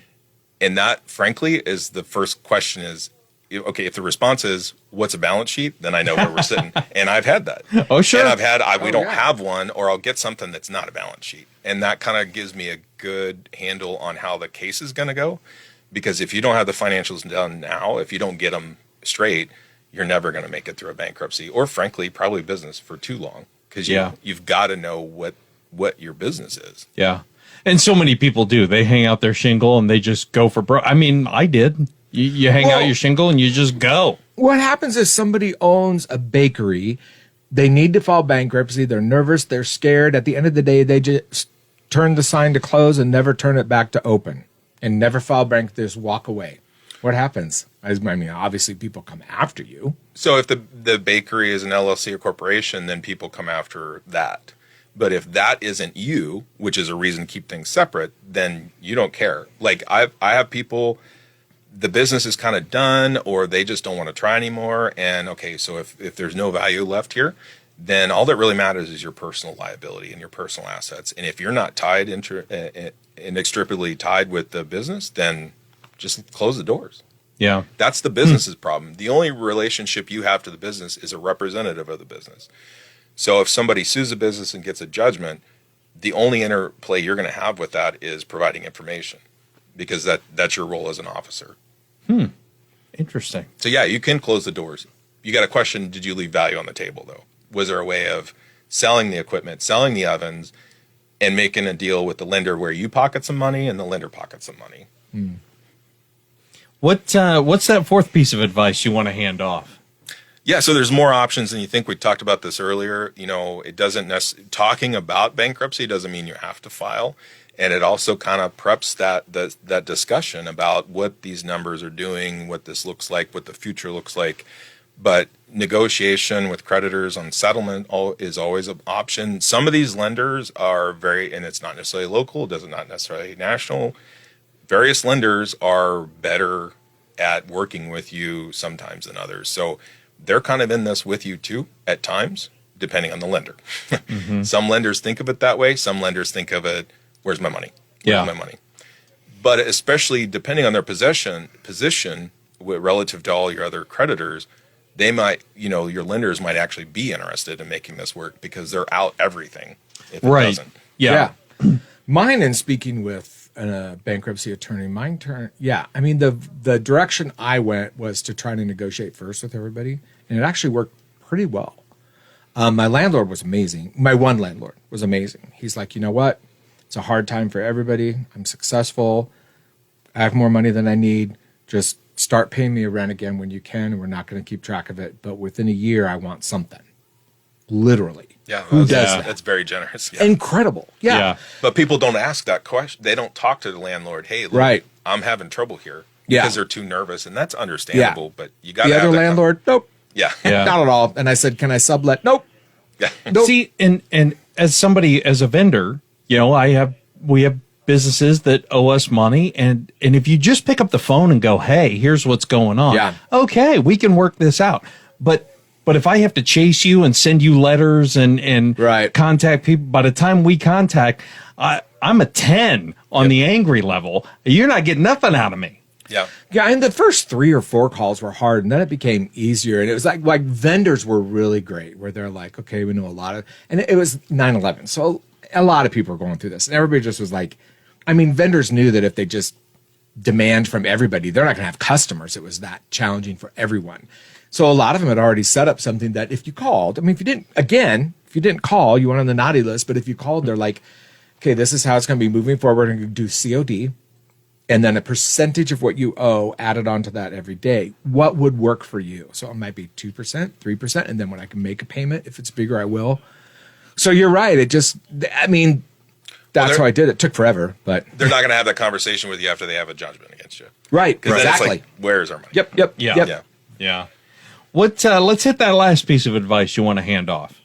And that, frankly, is the first question is, okay, if the response is, what's a balance sheet? Then I know where we're sitting. And I've had that. Oh, sure. And we don't have one, or I'll get something that's not a balance sheet. And that kind of gives me a good handle on how the case is going to go. Because if you don't have the financials done now, if you don't get them straight, you're never going to make it through a bankruptcy, or frankly, probably business for too long. Because you've got to know what your business is. Yeah. And so many people do. They hang out their shingle and they just go for broke. I mean, I did. You hang out your shingle and you just go. What happens is somebody owns a bakery. They need to file bankruptcy. They're nervous. They're scared. At the end of the day, they just turn the sign to close and never turn it back to open, and never file bankruptcy. Just walk away. What happens? I mean, obviously people come after you. So if the bakery is an LLC or corporation, then people come after that. But if that isn't you, which is a reason to keep things separate, then you don't care. Like I have people, the business is kind of done, or they just don't want to try anymore. And okay, so if there's no value left here, then all that really matters is your personal liability and your personal assets. And if you're not tied inextricably tied with the business, then just close the doors. Yeah. That's the business's problem. The only relationship you have to the business is a representative of the business. So if somebody sues a business and gets a judgment, the only interplay you're going to have with that is providing information, because that's your role as an officer. Interesting. So yeah, you can close the doors. You got a question, did you leave value on the table though? Was there a way of selling the equipment, selling the ovens, and making a deal with the lender where you pocket some money and the lender pockets some money? What's that fourth piece of advice you want to hand off? Yeah, so there's more options than you think. We talked about this earlier. You know, it doesn't talking about bankruptcy doesn't mean you have to file, and it also kind of preps that discussion about what these numbers are doing, what this looks like, what the future looks like. But negotiation with creditors on settlement is always an option. Some of these lenders are and it's not necessarily local, it doesn't not necessarily national. Various lenders are better at working with you sometimes than others. So they're kind of in this with you too at times, depending on the lender. Some lenders think of it that way. Some lenders think of it, where's my money? Where's my money? But especially depending on their position relative to all your other creditors, they might, your lenders might actually be interested in making this work because they're out everything if it doesn't. Yeah. Mine, in speaking with a bankruptcy attorney, I mean, the direction I went was to try to negotiate first with everybody, and it actually worked pretty well. My landlord was amazing. My one landlord was amazing. He's like, you know what? It's a hard time for everybody. I'm successful. I have more money than I need. Just start paying me a rent again when you can, and we're not going to keep track of it. But within a year, I want something. Literally. Yeah, Who does that? That's very generous. Yeah. Incredible. Yeah. But people don't ask that question. They don't talk to the landlord. Hey, look, right. I'm having trouble here Yeah. because they're too nervous, and that's understandable. But you got the other landlord. Nope. Yeah. Not at all. And I said, can I sublet? Nope. Yeah. Nope. See, and as a vendor, we have businesses that owe us money, and if you just pick up the phone and go, hey, here's what's going on. Yeah. Okay, we can work this out. But if I have to chase you and send you letters and Right. contact people, by the time we contact, I'm a 10 on the angry level. You're not getting nothing out of me. Yeah. Yeah, and the first 3 or 4 calls were hard, and then it became easier. And it was like vendors were really great, where they're like, okay, we know a lot of, and it was 9/11, so a lot of people were going through this, and everybody just was like, I mean, vendors knew that if they just demand from everybody, they're not going to have customers. It was that challenging for everyone. So a lot of them had already set up something that if you called, I mean, if you didn't call, you went on the naughty list, but if you called, they're like, okay, this is how it's going to be moving forward. We're going to do COD. And then a percentage of what you owe added onto that every day. What would work for you? So it might be 2%, 3%. And then when I can make a payment, if it's bigger, I will. So you're right. That's how I did it. It took forever, but They're not going to have that conversation with you after they have a judgment against you. right. Because then it's Exactly. like, where's our money? Yep. Yeah. What? Let's hit that last piece of advice you want to hand off.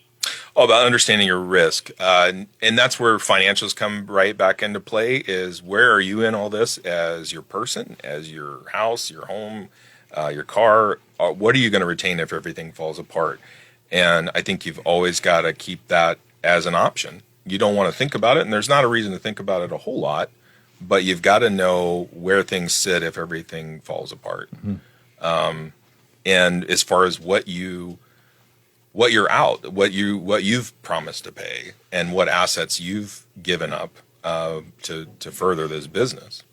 All about understanding your risk. And that's where financials come right back into play, is where are you in all this as your person, as your house, your home, your car? What are you going to retain if everything falls apart? And I think you've always got to keep that as an option. You don't want to think about it, and there's not a reason to think about it a whole lot, but you've got to know where things sit if everything falls apart. And as far as what you've promised to pay, and what assets you've given up to further this business.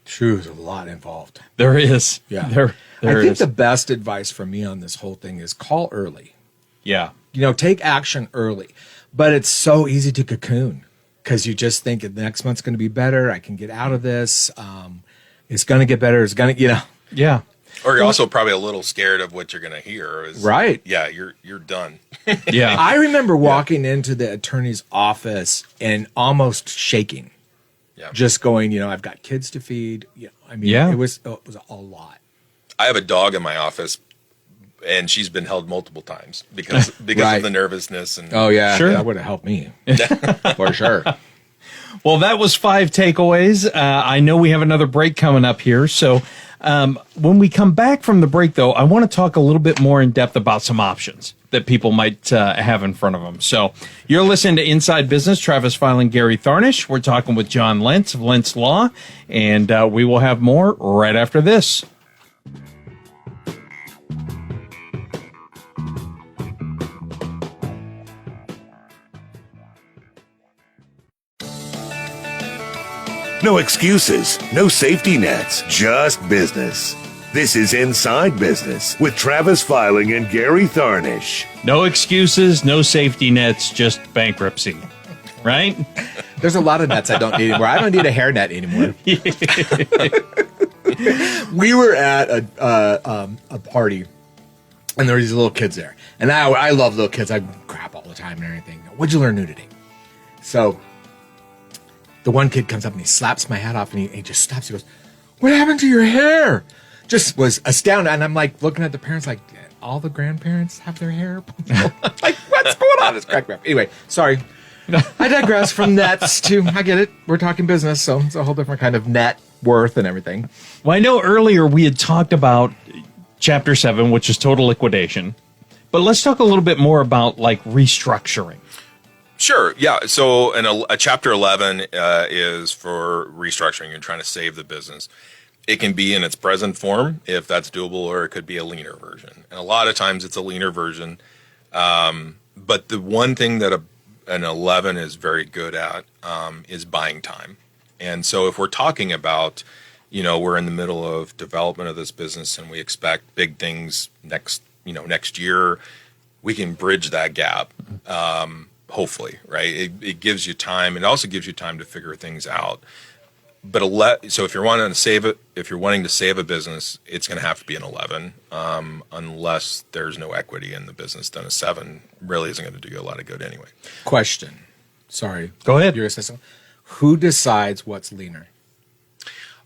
True, there's a lot involved. There is. Yeah. There I think is. the best advice from me on this whole thing is call early. Yeah. Take action early. But it's so easy to cocoon because you just think the next month's going to be better. I can get out of this. It's going to get better. It's going to, Yeah. Or you're also probably a little scared of what you're going to hear. Right. Yeah, you're done. Yeah. I remember walking into the attorney's office and almost shaking. Yeah. Just going, I've got kids to feed. It was a lot. I have a dog in my office, and she's been held multiple times because Right. of the nervousness. And Oh yeah, Sure. that would have helped me for sure. Well, that was 5 takeaways. I know we have another break coming up here. So when we come back from the break, though, I want to talk a little bit more in depth about some options that people might have in front of them. So you're listening to Inside Business. Travis File and Gary Tharnish. We're talking with John Lentz of Lentz Law, and we will have more right after this. No excuses, no safety nets, just business. This is Inside Business with Travis Filing and Gary Tharnish. No excuses, no safety nets, just bankruptcy. Right? There's a lot of nets I don't need anymore. I don't need a hairnet anymore. We were at a party, and there were these little kids there. And I love little kids. I crap all the time and everything. What'd you learn new today? So the one kid comes up and he slaps my hat off, and he just stops. He goes, "What happened to your hair?" Just was astounded. And I'm like looking at the parents like, all the grandparents have their hair? Like, what's going on? It's crack rap. Anyway, sorry. I digress from nets to, I get it. We're talking business, so it's a whole different kind of net worth and everything. Well, I know earlier we had talked about Chapter 7, which is total liquidation. But let's talk a little bit more about like restructuring. Sure. Yeah. So a Chapter 11 is for restructuring. You're trying to save the business. It can be in its present form, if that's doable, or it could be a leaner version. And a lot of times it's a leaner version. But the one thing that an 11 is very good at is buying time. And so if we're talking about, we're in the middle of development of this business and we expect big things next year, we can bridge that gap. Hopefully, right? It gives you time. It also gives you time to figure things out. But so if you're wanting to save a business, it's going to have to be an 11, unless there's no equity in the business. Then a 7 really isn't going to do you a lot of good anyway. Question. Sorry. Go ahead. You're gonna say something? Who decides what's leaner?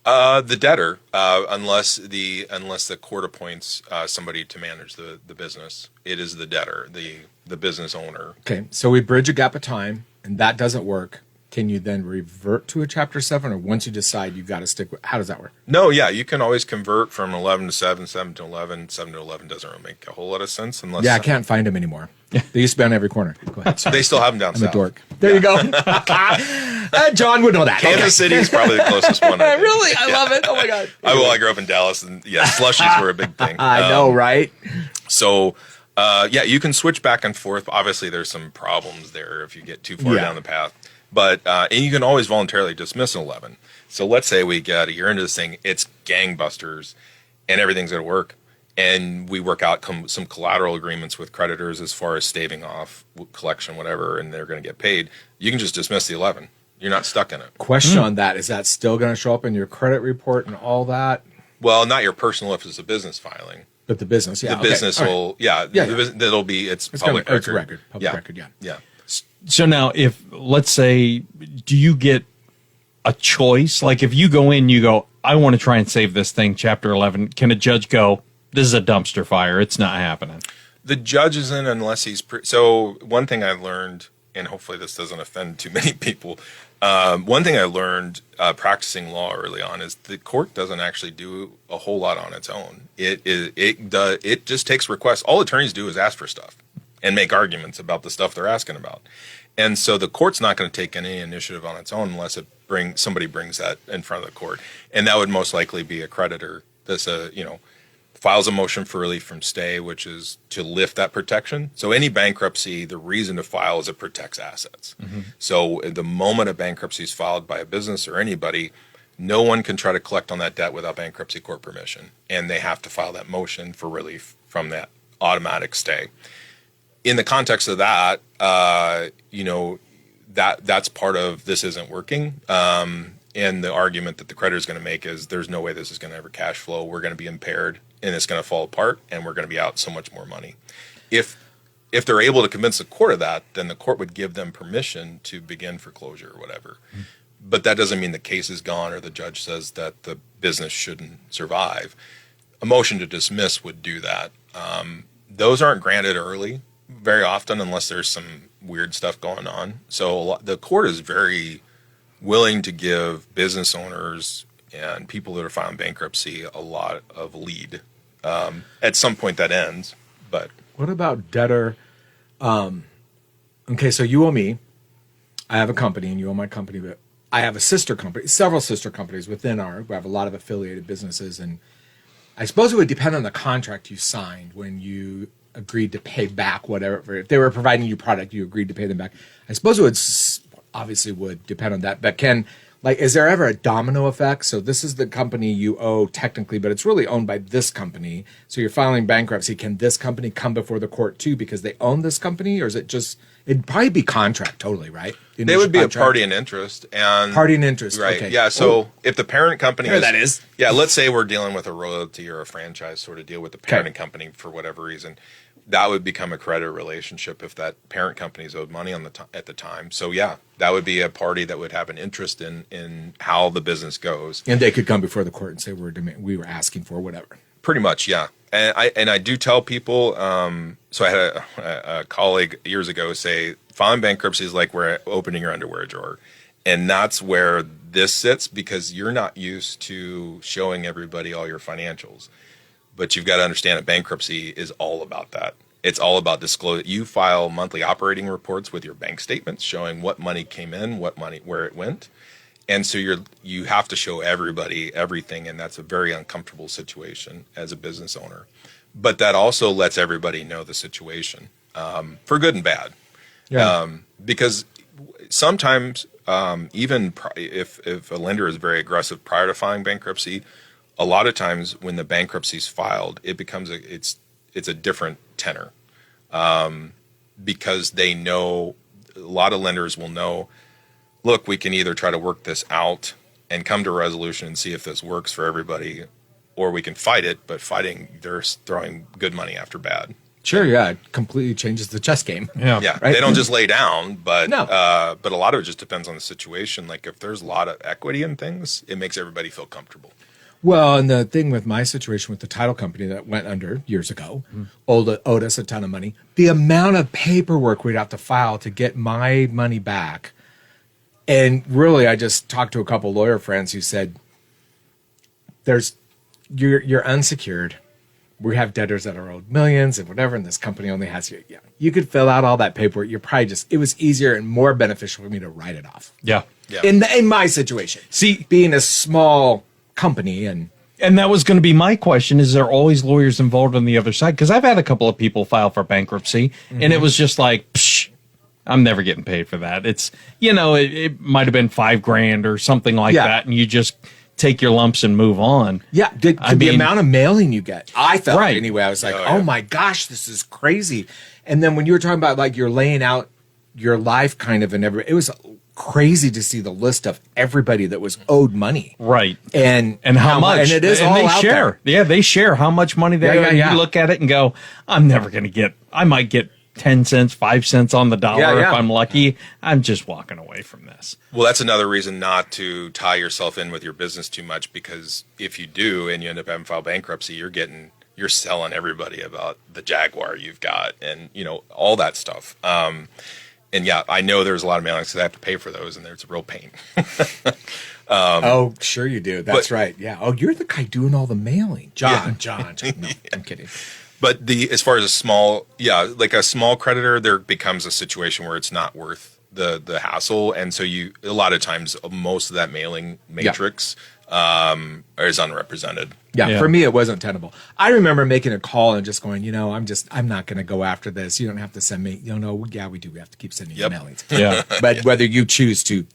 The debtor, unless the court appoints somebody to manage the business, it is the debtor, the business owner. Okay, so we bridge a gap of time, and that doesn't work. Can you then revert to a Chapter 7, or once you decide you've got to stick with, how does that work? No, yeah, you can always convert from 11 to 7, 7 to 11. 7 to 11 doesn't really make a whole lot of sense unless... Yeah, I can't find them anymore. They used to be on every corner. Go ahead. Sorry. They still have them down I'm south. a dork. There you go. John would know that. Kansas City is probably the closest one. Really? I love it. Oh, my God. I grew up in Dallas, and yeah, slushies were a big thing. I know, right? So, you can switch back and forth. Obviously, there's some problems there if you get too far down the path. But and you can always voluntarily dismiss an 11. So let's say we get a year into this thing, it's gangbusters, and everything's going to work. And we work out some collateral agreements with creditors as far as staving off collection, whatever, and they're going to get paid. You can just dismiss the 11. You're not stuck in it. Question on that. Is that still going to show up in your credit report and all that? Well, not your personal if it's a business filing. But the business, yeah. The business will, that'll be, it's public record. It's a record. Public record, yeah. Yeah. So now, if, let's say, do you get a choice? Like if you go in, you go, I want to try and save this thing, Chapter 11. Can a judge go, this is a dumpster fire, it's not happening? The judge isn't unless he's... So one thing I learned, and hopefully this doesn't offend too many people, one thing I learned practicing law early on is the court doesn't actually do a whole lot on its own. It just takes requests. All attorneys do is ask for stuff and make arguments about the stuff they're asking about. And so the court's not going to take any initiative on its own unless somebody brings that in front of the court. And that would most likely be a creditor that's files a motion for relief from stay, which is to lift that protection. So any bankruptcy, the reason to file is it protects assets. Mm-hmm. So the moment a bankruptcy is filed by a business or anybody, no one can try to collect on that debt without bankruptcy court permission. And they have to file that motion for relief from that automatic stay. In the context of that, that's part of this isn't working. And the argument that the creditor is going to make is there's no way this is going to ever cash flow. We're going to be impaired and it's going to fall apart and we're going to be out so much more money. If they're able to convince the court of that, then the court would give them permission to begin foreclosure or whatever. Mm-hmm. But that doesn't mean the case is gone or the judge says that the business shouldn't survive. a motion to dismiss would do that. Those aren't granted early very often unless there's some weird stuff going on. So the court is very willing to give business owners and people that are filing bankruptcy a lot of lead. At some point that ends, but what about debtor? Okay, so you owe me. I have a company, and you owe my company, but I have a sister company, several sister companies within we have a lot of affiliated businesses, and I suppose it would depend on the contract you signed when you agreed to pay back whatever. If they were providing you product, you agreed to pay them back. I suppose it would obviously would depend on that. But is there ever a domino effect? So this is the company you owe technically, but it's really owned by this company. So you're filing bankruptcy. Can this company come before the court too because they own this company, or is it just? It'd probably be contract totally, right? They would be a party in interest. And party in interest, right? Okay. Yeah. So if the parent company, that is. Yeah. Let's say we're dealing with a royalty or a franchise sort of deal with the parent company for whatever reason. That would become a credit relationship if that parent company's owed money at the time. So yeah, that would be a party that would have an interest in how the business goes. And they could come before the court and say we were asking for whatever. Pretty much, yeah. And I do tell people. So I had a colleague years ago say filing bankruptcy is like we're opening your underwear drawer, and that's where this sits because you're not used to showing everybody all your financials. But you've got to understand that bankruptcy is all about that. It's all about disclosure. You file monthly operating reports with your bank statements showing what money came in, where it went. And so you have to show everybody everything, and that's a very uncomfortable situation as a business owner. But that also lets everybody know the situation, for good and bad. Yeah. Because sometimes, even if a lender is very aggressive prior to filing bankruptcy, a lot of times when the bankruptcy is filed, it becomes it's a different tenor, because they know a lot of lenders will know. Look, we can either try to work this out and come to a resolution and see if this works for everybody, or we can fight it. But fighting, they're throwing good money after bad. Sure, yeah, it completely changes the chess game. Yeah, right? They don't just lay down, but No. But a lot of it just depends on the situation. Like if there's a lot of equity in things, it makes everybody feel comfortable. Well, and the thing with my situation with the title company that went under years ago, owed us a ton of money. The amount of paperwork we'd have to file to get my money back. And really, I just talked to a couple lawyer friends who said, you're unsecured. We have debtors that are owed millions and whatever, and this company only has you could fill out all that paperwork. You're probably it was easier and more beneficial for me to write it off. Yeah. In my situation. See, being a small company and that was going to be my question: is there always lawyers involved on the other side? Because I've had a couple of people file for bankruptcy, and it was just like, psh, I'm never getting paid for that. It's, it might have been $5,000 or something like that, and you just take your lumps and move on. Yeah, the amount of mailing you get, I felt anyway. I was like, oh my gosh, this is crazy. And then when you were talking about like you're laying out your life kind of and it was crazy to see the list of everybody that was owed money. Right. And how much. And it is and all they out share. there. Yeah, they share how much money they owe. And you look at it and go, I'm never going to get, I might get 10 cents, 5 cents on the dollar if I'm lucky. I'm just walking away from this. Well, that's another reason not to tie yourself in with your business too much, because if you do and you end up having to file bankruptcy, you're selling everybody about the Jaguar you've got and, all that stuff. And yeah, I know there's a lot of mailings because I have to pay for those, and it's a real pain. Oh, sure you do. That's right. Yeah. Oh, you're the guy doing all the mailing. John. No, I'm kidding. But as far as a small creditor, there becomes a situation where it's not worth the hassle, and so a lot of times most of that mailing matrix is unrepresented. Yeah, for me it wasn't tenable. I remember making a call and just going, I'm not going to go after this. You don't have to send me. We do. We have to keep sending you mailings. Yeah, but whether you choose to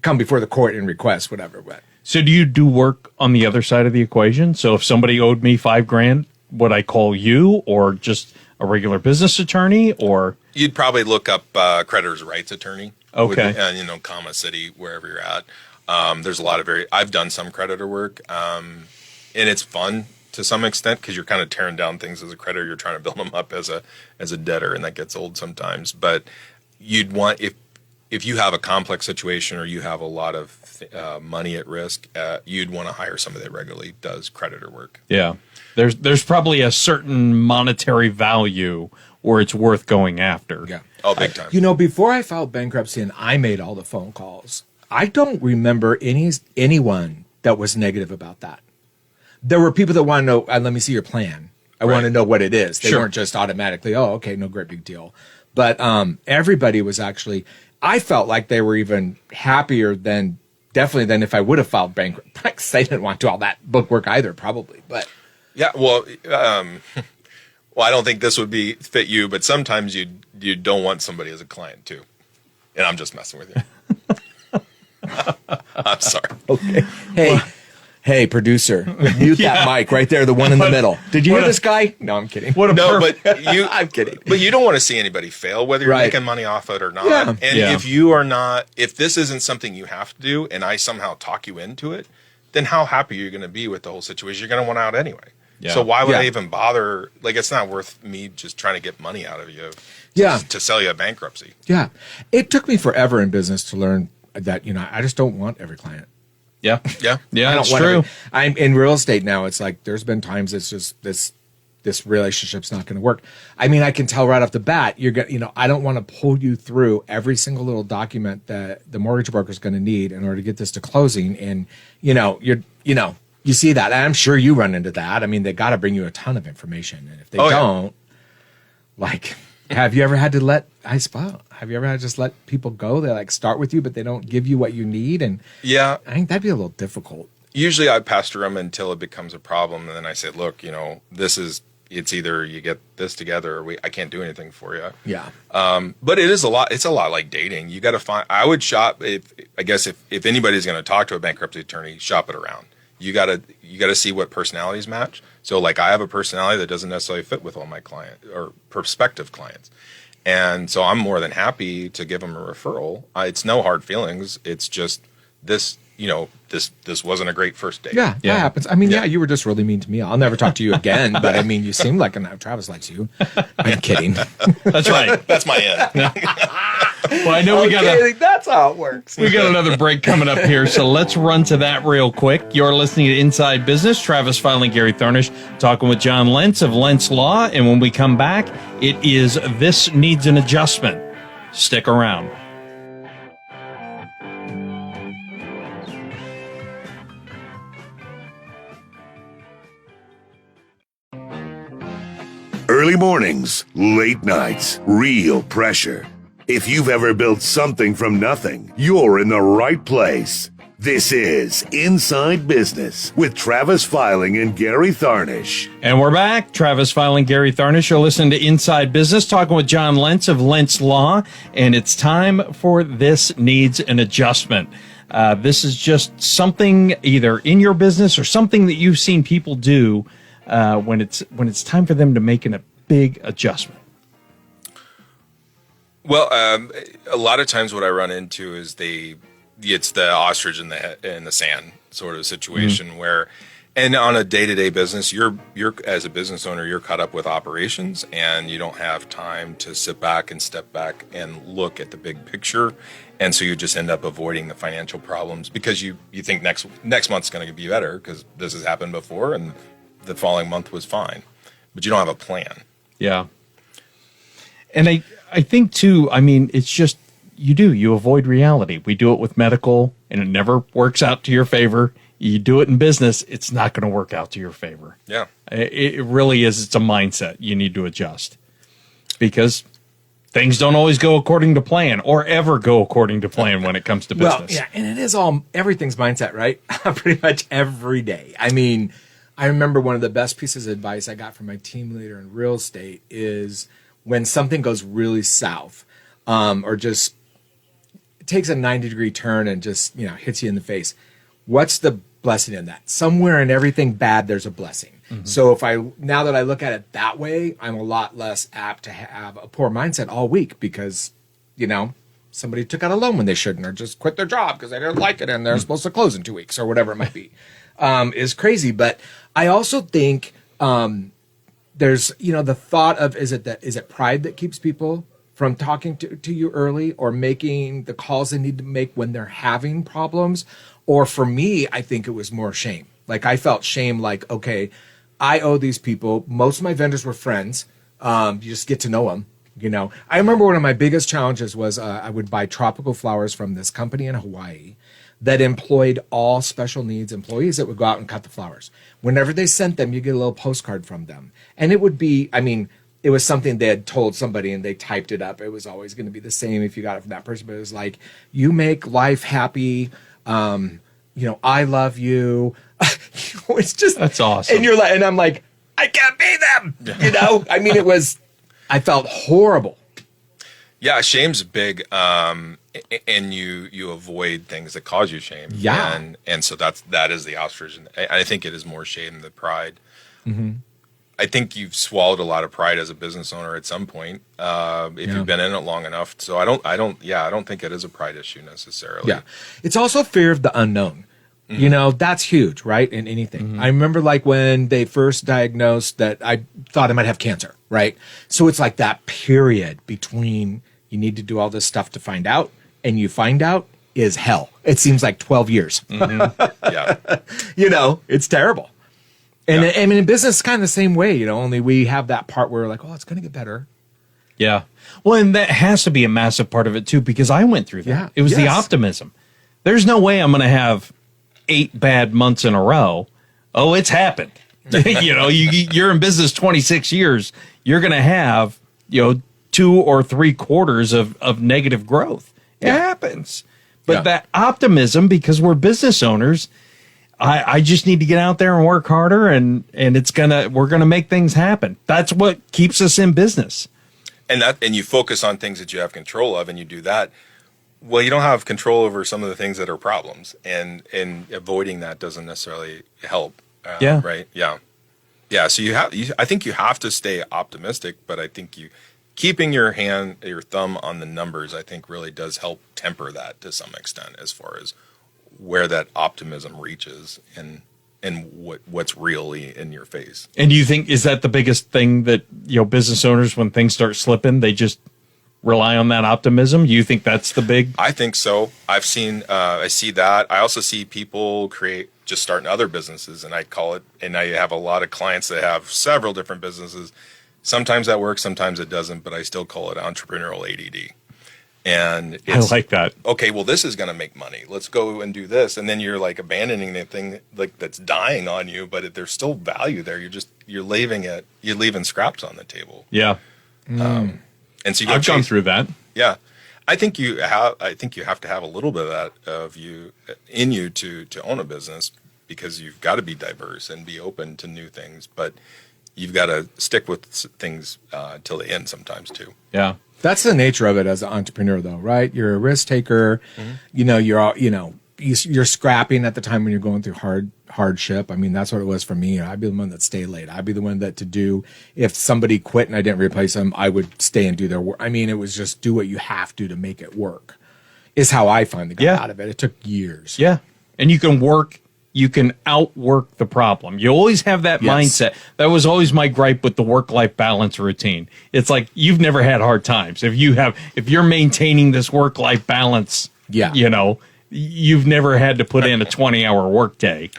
come before the court and request whatever. But so do you do work on the other side of the equation? So if somebody owed me $5,000, would I call you or just a regular business attorney, or you'd probably look up creditor's rights attorney? Okay, comma city, wherever you're at. There's a lot of I've done some creditor work, and it's fun to some extent because you're kind of tearing down things as a creditor. You're trying to build them up as a debtor, and that gets old sometimes. But you'd want if you have a complex situation or you have a lot of money at risk, you'd want to hire somebody that regularly does creditor work. Yeah. There's probably a certain monetary value where it's worth going after. Yeah. Oh, big time. Before I filed bankruptcy and I made all the phone calls, I don't remember anyone that was negative about that. There were people that want to know, let me see your plan. I want to know what it is. They weren't just automatically, oh, okay, no great big deal. But everybody was actually, I felt like they were even happier than if I would have filed bankruptcy. They didn't want to do all that bookwork either, probably. But yeah, well, I don't think this would fit you, but sometimes you don't want somebody as a client too. And I'm just messing with you. I'm sorry. Okay. Hey, producer, mute that mic right there, the one in the middle. Did you hear this guy? No, I'm kidding. I'm kidding. But you don't want to see anybody fail, whether you're making money off it or not. Yeah. And if this isn't something you have to do, and I somehow talk you into it, then how happy are you going to be with the whole situation? You're going to want out anyway. Yeah. So why would I even bother? Like, it's not worth me just trying to get money out of you. To sell you a bankruptcy. Yeah, it took me forever in business to learn that I just don't want every client. Yeah. I don't want true. I'm in real estate now. It's like there's been times it's just this relationship's not going to work. I mean, I can tell right off the bat. I don't want to pull you through every single little document that the mortgage broker is going to need in order to get this to closing. And you see that. And I'm sure you run into that. I mean, they got to bring you a ton of information, and if they don't, like, have you ever had to have you ever had to just let people go? They like start with you, but they don't give you what you need. And I think that'd be a little difficult. Usually I pester them until it becomes a problem. And then I say, look, it's either you get this together or I can't do anything for you. Yeah. But it's a lot like dating. You got to find, I would shop if anybody's going to talk to a bankruptcy attorney, shop it around. You got to see what personalities match. So like I have a personality that doesn't necessarily fit with all my client or prospective clients. And so I'm more than happy to give them a referral. It's no hard feelings. It's just this, this wasn't a great first date. Yeah, that happens. I mean, you were just really mean to me. I'll never talk to you again. But I mean, you seem like Travis likes you. I'm kidding. That's right. That's my end. Well, I know that's how it works. We got another break coming up here, so let's run to that real quick. You're listening to Inside Business. Travis Filing, Gary Thornish, talking with John Lentz of Lentz Law. And when we come back, it is This Needs an Adjustment. Stick around. Early mornings, late nights, real pressure. If you've ever built something from nothing, you're in the right place. This is Inside Business with Travis Filing and Gary Thornish. And we're back. Travis Filing, Gary Thornish. You're listening to Inside Business, talking with John Lentz of Lentz Law. And it's time for This Needs an Adjustment. This is just something either in your business or something that you've seen people do when it's time for them to make a big adjustment. Well, a lot of times what I run into is it's the ostrich in the sand sort of situation where, and on a day-to-day business, you're as a business owner, you're caught up with operations and you don't have time to sit back and step back and look at the big picture. And so you just end up avoiding the financial problems because you think next month's going to be better because this has happened before and the following month was fine, but you don't have a plan. Yeah. And I think too, I mean, it's just, you avoid reality. We do it with medical and it never works out to your favor. You do it in business, it's not going to work out to your favor. Yeah. It really is. It's a mindset you need to adjust because things don't always go according to plan or ever go according to plan when it comes to business. Well, yeah. And it is everything's mindset, right? Pretty much every day. I mean, I remember one of the best pieces of advice I got from my team leader in real estate is when something goes really south, or just takes a 90-degree turn and just, hits you in the face. What's the blessing in that? Somewhere in everything bad, there's a blessing. Mm-hmm. So now that I look at it that way, I'm a lot less apt to have a poor mindset all week because, somebody took out a loan when they shouldn't, or just quit their job because they didn't like it and they're supposed to close in 2 weeks or whatever it might be, is crazy. But I also think, there's, the thought of, is it pride that keeps people from talking to you early or making the calls they need to make when they're having problems. Or for me, I think it was more shame. Like I felt shame, like, okay, I owe these people. Most of my vendors were friends. You just get to know them. You know, I remember one of my biggest challenges was I would buy tropical flowers from this company in Hawaii that employed all special needs employees that would go out and cut the flowers. Whenever they sent them, you get a little postcard from them. And it would be, I mean, it was something they had told somebody and they typed it up. It was always going to be the same if you got it from that person. But it was like, you make life happy. You know, I love you. It's just, that's awesome. And you're like, and I'm like, I can't be them. You know, I mean, I felt horrible. Yeah, shame's big, and you avoid things that cause you shame. Yeah, and so that is the ostrich. I think it is more shame than pride. Mm-hmm. I think you've swallowed a lot of pride as a business owner at some point, if you've been in it long enough. So I don't think it is a pride issue necessarily. Yeah, it's also fear of the unknown. You know, that's huge, right? In anything. Mm-hmm. I remember like when they first diagnosed that I thought I might have cancer, right? So it's like that period between you need to do all this stuff to find out and you find out is hell. It seems like 12 years. Mm-hmm. Yeah. You know, it's terrible. And I mean, in business, it's kind of the same way, you know, only we have that part where we're like, oh, it's going to get better. Yeah. Well, and that has to be a massive part of it too, because I went through that. Yeah. It was the optimism. There's no way I'm going to have 8 bad months in a row. Oh, it's happened. You know, you're in business 26 years. You're going to have, 2 or 3 quarters of negative growth. It happens. But that optimism, because we're business owners, I just need to get out there and work harder, and we're gonna make things happen. That's what keeps us in business. And you focus on things that you have control of, and you do that. Well, you don't have control over some of the things that are problems, and avoiding that doesn't necessarily help. Right. Yeah. Yeah. So I think you have to stay optimistic, but I think keeping your thumb on the numbers, I think really does help temper that to some extent, as far as where that optimism reaches and what's really in your face. And do you think, is that the biggest thing that, business owners, when things start slipping, they just rely on that optimism? Do you think that's the big? I think so. I see that. I also see people just starting other businesses, and I call it, and I have a lot of clients that have several different businesses. Sometimes that works, sometimes it doesn't, but I still call it entrepreneurial ADD. And I like that. Okay, well, this is going to make money. Let's go and do this. And then you're like abandoning the thing like that's dying on you, but there's still value there. You're leaving scraps on the table. Yeah. And so I've gone through that. Yeah. I think you have to have a little bit of that in you to own a business, because you've got to be diverse and be open to new things, but you've got to stick with things till the end sometimes too. Yeah. That's the nature of it as an entrepreneur, though, right? You're a risk taker. Mm-hmm. You're scrapping at the time when you're going through hardship. I mean, that's what it was for me. I'd be the one that stay late. I'd be the one that if somebody quit and I didn't replace them, I would stay and do their work. I mean, it was just do what you have to make it work, is how I finally got out of it. It took years. Yeah. And you can outwork the problem. You always have that mindset. That was always my gripe with the work-life balance routine. It's like, you've never had hard times. If you're maintaining this work-life balance, you've never had to put in a 20-hour workday.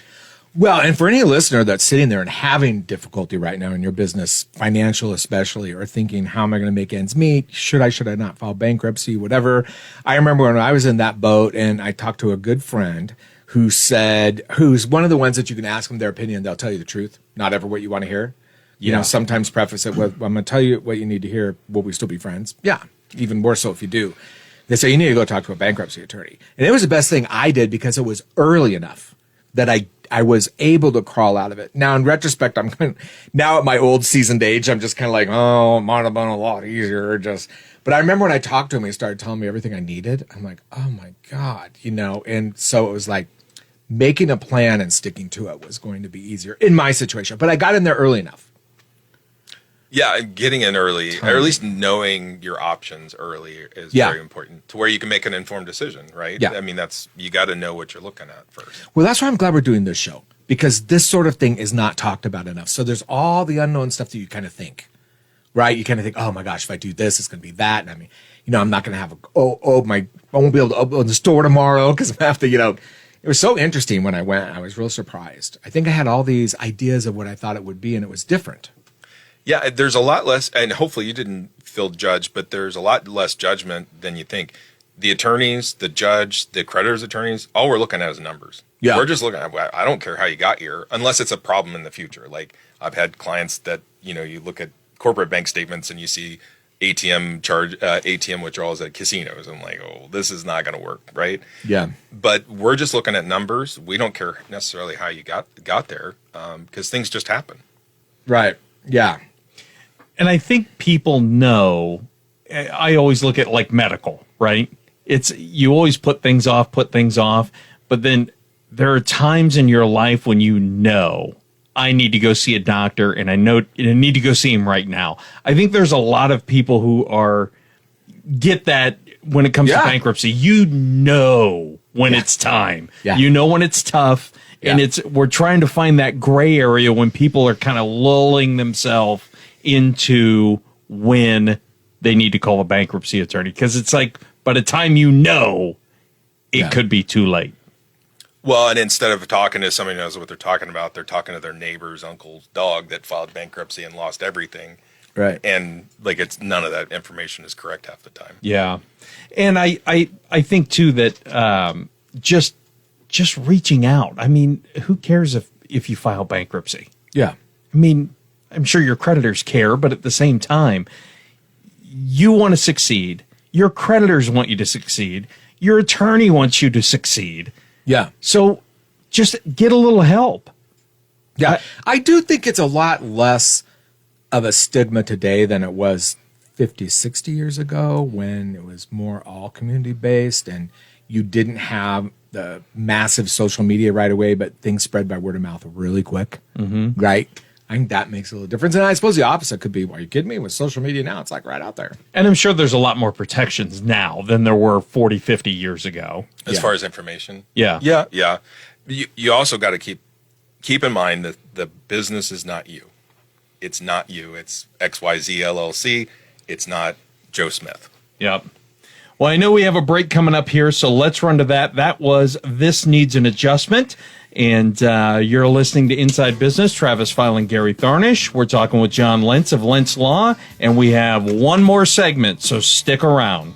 Well, and for any listener that's sitting there and having difficulty right now in your business, financial especially, or thinking, how am I going to make ends meet? Should I not file bankruptcy, whatever. I remember when I was in that boat and I talked to a good friend who's one of the ones that you can ask them their opinion. They'll tell you the truth, not ever what you want to hear. Sometimes preface it with, I'm going to tell you what you need to hear. Will we still be friends? Yeah. Even more so if you do. They say, you need to go talk to a bankruptcy attorney. And it was the best thing I did, because it was early enough that I was able to crawl out of it. Now, in retrospect, now at my old seasoned age, I'm just kind of like, oh, it might have been a lot easier. But I remember when I talked to him, he started telling me everything I needed. I'm like, oh my God, and so it was like, making a plan and sticking to it was going to be easier in my situation. But I got in there early enough. Yeah, getting in early, or at least knowing your options early is very important, to where you can make an informed decision, right? Yeah. I mean, you got to know what you're looking at first. Well, that's why I'm glad we're doing this show, because this sort of thing is not talked about enough. So there's all the unknown stuff that you kind of think, right? You kind of think, oh my gosh, if I do this, it's going to be that. And I mean, I'm not going to have I won't be able to open the store tomorrow because I have to, It was so interesting when I went. I was real surprised. I think I had all these ideas of what I thought it would be, and it was different. Yeah, there's a lot less, and hopefully you didn't feel judged, but there's a lot less judgment than you think. The attorneys, the judge, the creditor's attorneys, all we're looking at is numbers. Yeah. We're just looking at, I don't care how you got here, unless it's a problem in the future. Like I've had clients that, you look at corporate bank statements and you see ATM withdrawals at casinos. I'm like, oh, this is not going to work, right? Yeah. But we're just looking at numbers. We don't care necessarily how you got there, because things just happen. Right. Yeah. And I think people know, I always look at like medical, right? You always put things off, but then there are times in your life when I need to go see a doctor and I need to go see him right now. I think there's a lot of people who get that when it comes to bankruptcy. When it's time. Yeah. When it's tough. Yeah. And we're trying to find that gray area when people are kind of lulling themselves into when they need to call a bankruptcy attorney. Because it's like, by the time it could be too late. Well, and instead of talking to somebody who knows what they're talking about, they're talking to their neighbor's uncle's dog that filed bankruptcy and lost everything. Right. And like none of that information is correct half the time. Yeah. And I think too that just reaching out. I mean, who cares if you file bankruptcy? Yeah. I mean, I'm sure your creditors care, but at the same time, you want to succeed. Your creditors want you to succeed. Your attorney wants you to succeed. Yeah. So just get a little help. Yeah. I do think it's a lot less of a stigma today than it was 50, 60 years ago when it was more all community based and you didn't have the massive social media right away, but things spread by word of mouth really quick. Mm-hmm. Right. I think that makes a little difference. And I suppose the opposite could be, are you kidding me? With social media now, it's like right out there. And I'm sure there's a lot more protections now than there were 40, 50 years ago. As far as information? Yeah. Yeah, yeah. You also got to keep in mind that the business is not you. It's not you. It's XYZ LLC. It's not Joe Smith. Yep. Well, I know we have a break coming up here, so let's run to that. That was This Needs an Adjustment. And you're listening to Inside Business, Travis File and Gary Tharnish. We're talking with John Lentz of Lentz Law, and we have one more segment, so stick around.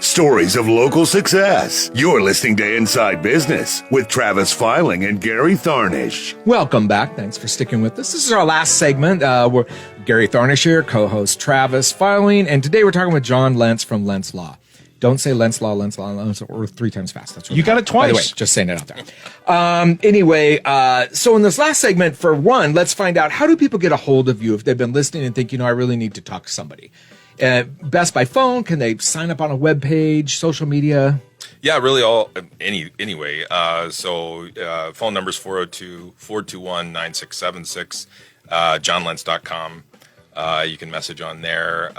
Stories of local success. You're listening to Inside Business with Travis Filing and Gary Tharnish. Welcome back. Thanks for sticking with us. This is our last segment. We're Gary Tharnish here, co-host Travis Filing, and today we're talking with John Lentz from Lentz Law. Don't say Lentz Law, or 3 times fast. That's what you got it twice. By the way, just saying it out there. Anyway, so in this last segment, for one, let's find out, how do people get a hold of you if they've been listening and think, I really need to talk to somebody? Best by phone? Can they sign up on a web page, social media? Yeah, really anyway. So phone number is 402-421-9676, johnlentz.com. You can message on there.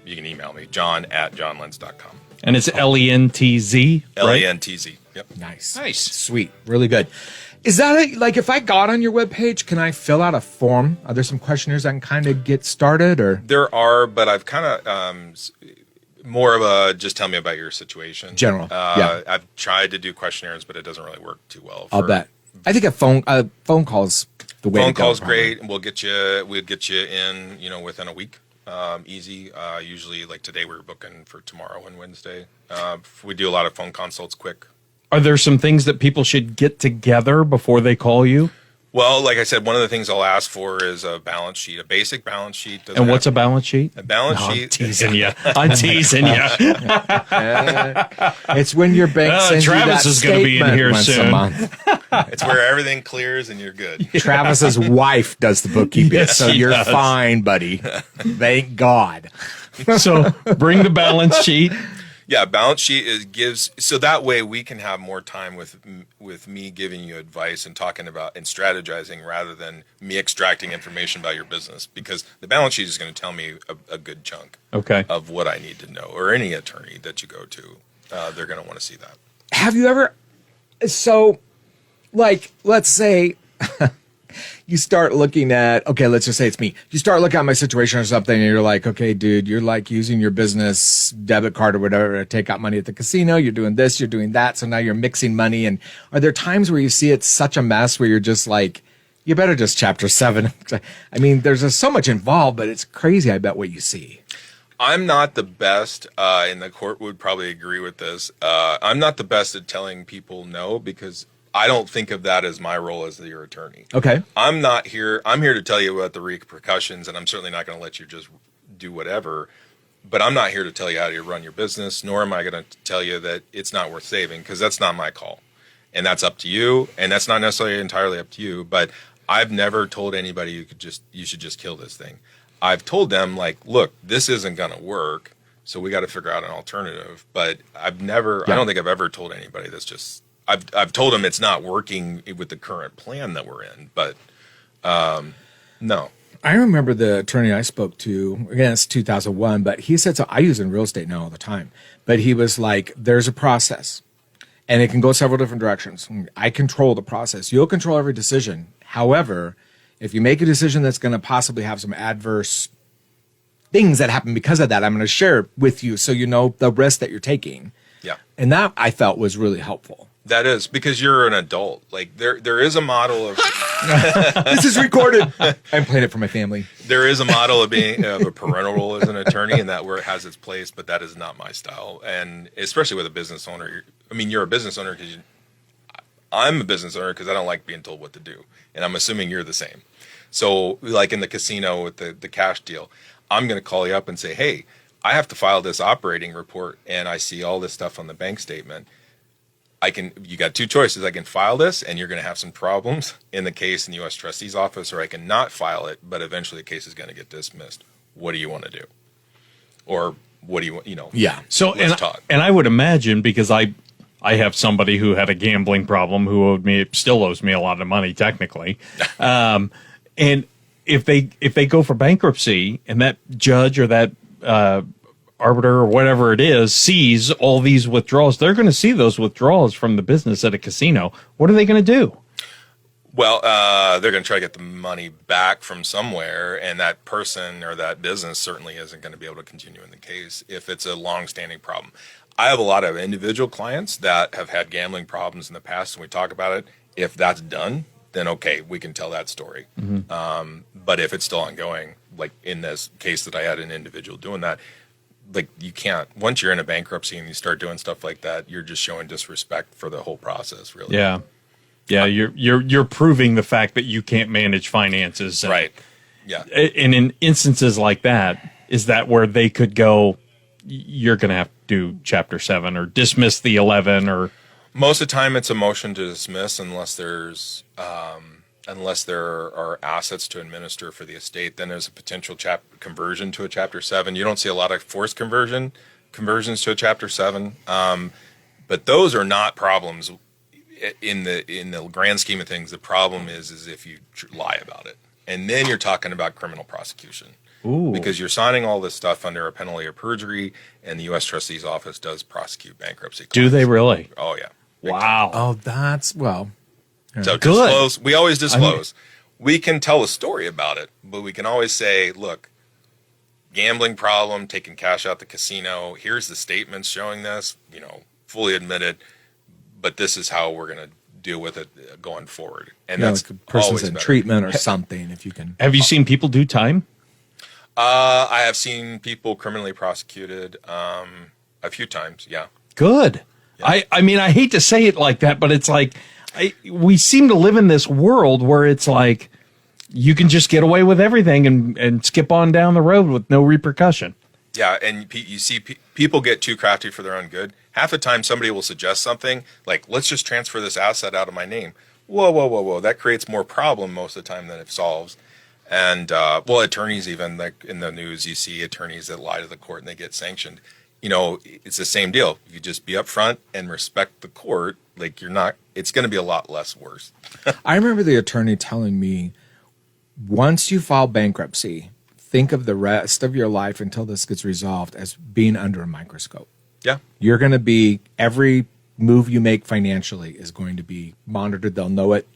You can email me, john@johnlentz.com. And it's Lentz, right? Lentz, yep. Nice. Sweet. Really good. Is that like if I got on your webpage, can I fill out a form? Are there some questionnaires I can kind of get started, or? There are, but I've kind of more of a just tell me about your situation. General. I've tried to do questionnaires, but it doesn't really work too well. I'll bet. I think a phone call's the way. Phone call's great, and we'll get you in, within a week. Easy. Usually, like today, we're booking for tomorrow and Wednesday. We do a lot of phone consults quick. Are there some things that people should get together before they call you? Well, like I said, one of the things I'll ask for is a balance sheet, a basic balance sheet. And what's a balance sheet? A balance sheet. I'm teasing you. It's when your bank sends Travis you that is going to be in here soon. It's where everything clears and you're good. Travis's wife does the bookkeeping, Yes, so you're does. fine, buddy. Thank God. So bring the balance sheet. Yeah, balance sheet gives so that way we can have more time with me giving you advice and talking about and strategizing rather than me extracting information about your business, because the balance sheet is going to tell me a good chunk of what I need to know, or any attorney that you go to, they're going to want to see that. Have you ever, so like, let's say you start looking at, okay, let's just say it's me. You start looking at my situation or something and you're like, okay, dude, you're like using your business debit card or whatever to take out money at the casino. You're doing this, you're doing that. So now you're mixing money. And are there times where you see it's such a mess where you're just like, you better just Chapter 7. I mean, there's just so much involved, but it's crazy, I bet, what you see. I'm not the best, and the court would probably agree with this. I'm not the best at telling people no, because I don't think of that as my role as your attorney. Okay. I'm here to tell you about the repercussions, and I'm certainly not going to let you just do whatever. But I'm not here to tell you how to run your business, nor am I going to tell you that it's not worth saving, because that's not my call. And that's up to you, and that's not necessarily entirely up to you. But I've never told anybody you should just kill this thing. I've told them, like, look, this isn't going to work, so we got to figure out an alternative. But I don't think I've ever told anybody that's just, I've told them it's not working with the current plan that we're in, but no. I remember the attorney I spoke to, again, it's 2001, but he said, so I use it in real estate now all the time, but he was like, there's a process and it can go several different directions. I control the process. You'll control every decision. However, if you make a decision that's going to possibly have some adverse things that happen because of that, I'm going to share it with you so you know the risk that you're taking. Yeah. And that I felt was really helpful. That is, because you're an adult. Like there is a model of this is recorded. I'm playing it for my family. There is a model of being of a parental role as an attorney, and that where it has its place, but that is not my style. And especially with a business owner, you're a business owner because I'm a business owner because I don't like being told what to do, and I'm assuming you're the same. So, like in the casino with the cash deal, I'm going to call you up and say, hey, I have to file this operating report, and I see all this stuff on the bank statement. You got two choices. I can file this and you're going to have some problems in the case in the U.S. Trustee's office, or I can not file it, but eventually the case is going to get dismissed. What do you want to do? Or what do you want, Yeah. So, and I would imagine, because I have somebody who had a gambling problem who still owes me a lot of money technically. And if they go for bankruptcy and that judge or that, arbiter or whatever it is sees all these withdrawals, they're going to see those withdrawals from the business at a casino. What are they going to do? Well, they're going to try to get the money back from somewhere, and that person or that business certainly isn't going to be able to continue in the case if it's a long-standing problem. I have a lot of individual clients that have had gambling problems in the past, and we talk about it. If that's done, then okay, we can tell that story. Mm-hmm. But if it's still ongoing, like in this case that I had an individual doing that, like you can't, once you're in a bankruptcy and you start doing stuff like that, you're just showing disrespect for the whole process, really. Yeah. Yeah. You're proving the fact that you can't manage finances. Right. Yeah. And in instances like that, is that where they could go, you're going to have to do Chapter 7 or dismiss the 11 or. Most of the time it's a motion to dismiss unless there are assets to administer for the estate. Then there's a potential conversion to a Chapter 7. You don't see a lot of forced conversions to a Chapter 7, but those are not problems in the grand scheme of things. The problem is if you lie about it, and then you're talking about criminal prosecution. Ooh. Because you're signing all this stuff under a penalty of perjury, and the U.S. Trustee's office does prosecute bankruptcy claims. Do they really? Oh yeah. Wow. Oh, that's well. So disclose. We always disclose. We can tell a story about it, but we can always say, look, gambling problem, taking cash out the casino. Here's the statements showing this, fully admitted, but this is how we're going to deal with it going forward. And that's like a person's in better. treatment or something, if you can. Have you seen people do time? I have seen people criminally prosecuted a few times. Yeah. Good. Yeah. I mean, I hate to say it like that, but it's like, we seem to live in this world where it's like you can just get away with everything and skip on down the road with no repercussion. Yeah, and you see people get too crafty for their own good. Half the time somebody will suggest something like, let's just transfer this asset out of my name. Whoa. That creates more problem most of the time than it solves. And, attorneys even, like in the news, you see attorneys that lie to the court and they get sanctioned. it's the same deal. If you just be upfront and respect the court, like it's going to be a lot less worse. I remember the attorney telling me, once you file bankruptcy, think of the rest of your life until this gets resolved as being under a microscope. Yeah. You're going to be, every move you make financially is going to be monitored. They'll know it.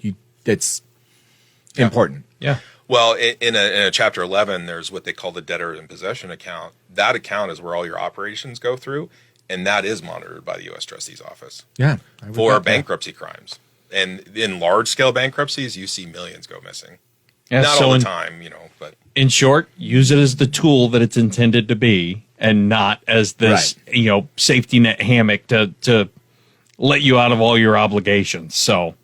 It's important. Yeah. Well, in a Chapter 11, there's what they call the debtor in possession account. That account is where all your operations go through, and that is monitored by the U.S. Trustee's office. Yeah. For bankruptcy crimes. And in large-scale bankruptcies, you see millions go missing. Yeah, Not so all the time, but... In short, use it as the tool that it's intended to be, and not as this, safety net hammock to let you out of all your obligations. So...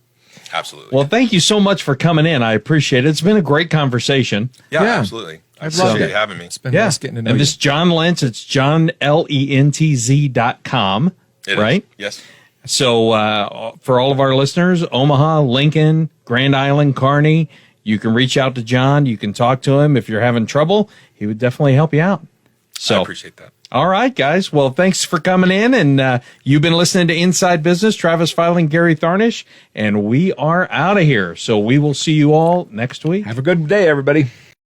Absolutely. Well, thank you so much for coming in. I appreciate it. It's been a great conversation. Yeah, absolutely. I appreciate you having me. It's been nice getting to know and you. this is John Lentz. It's johnlentz.com, right? Yes. So for all of our listeners, Omaha, Lincoln, Grand Island, Kearney, you can reach out to John. You can talk to him. If you're having trouble, he would definitely help you out. So I appreciate that. All right, guys. Well, thanks for coming in. And you've been listening to Inside Business, Travis Filing, Gary Tharnish, and we are out of here. So we will see you all next week. Have a good day, everybody.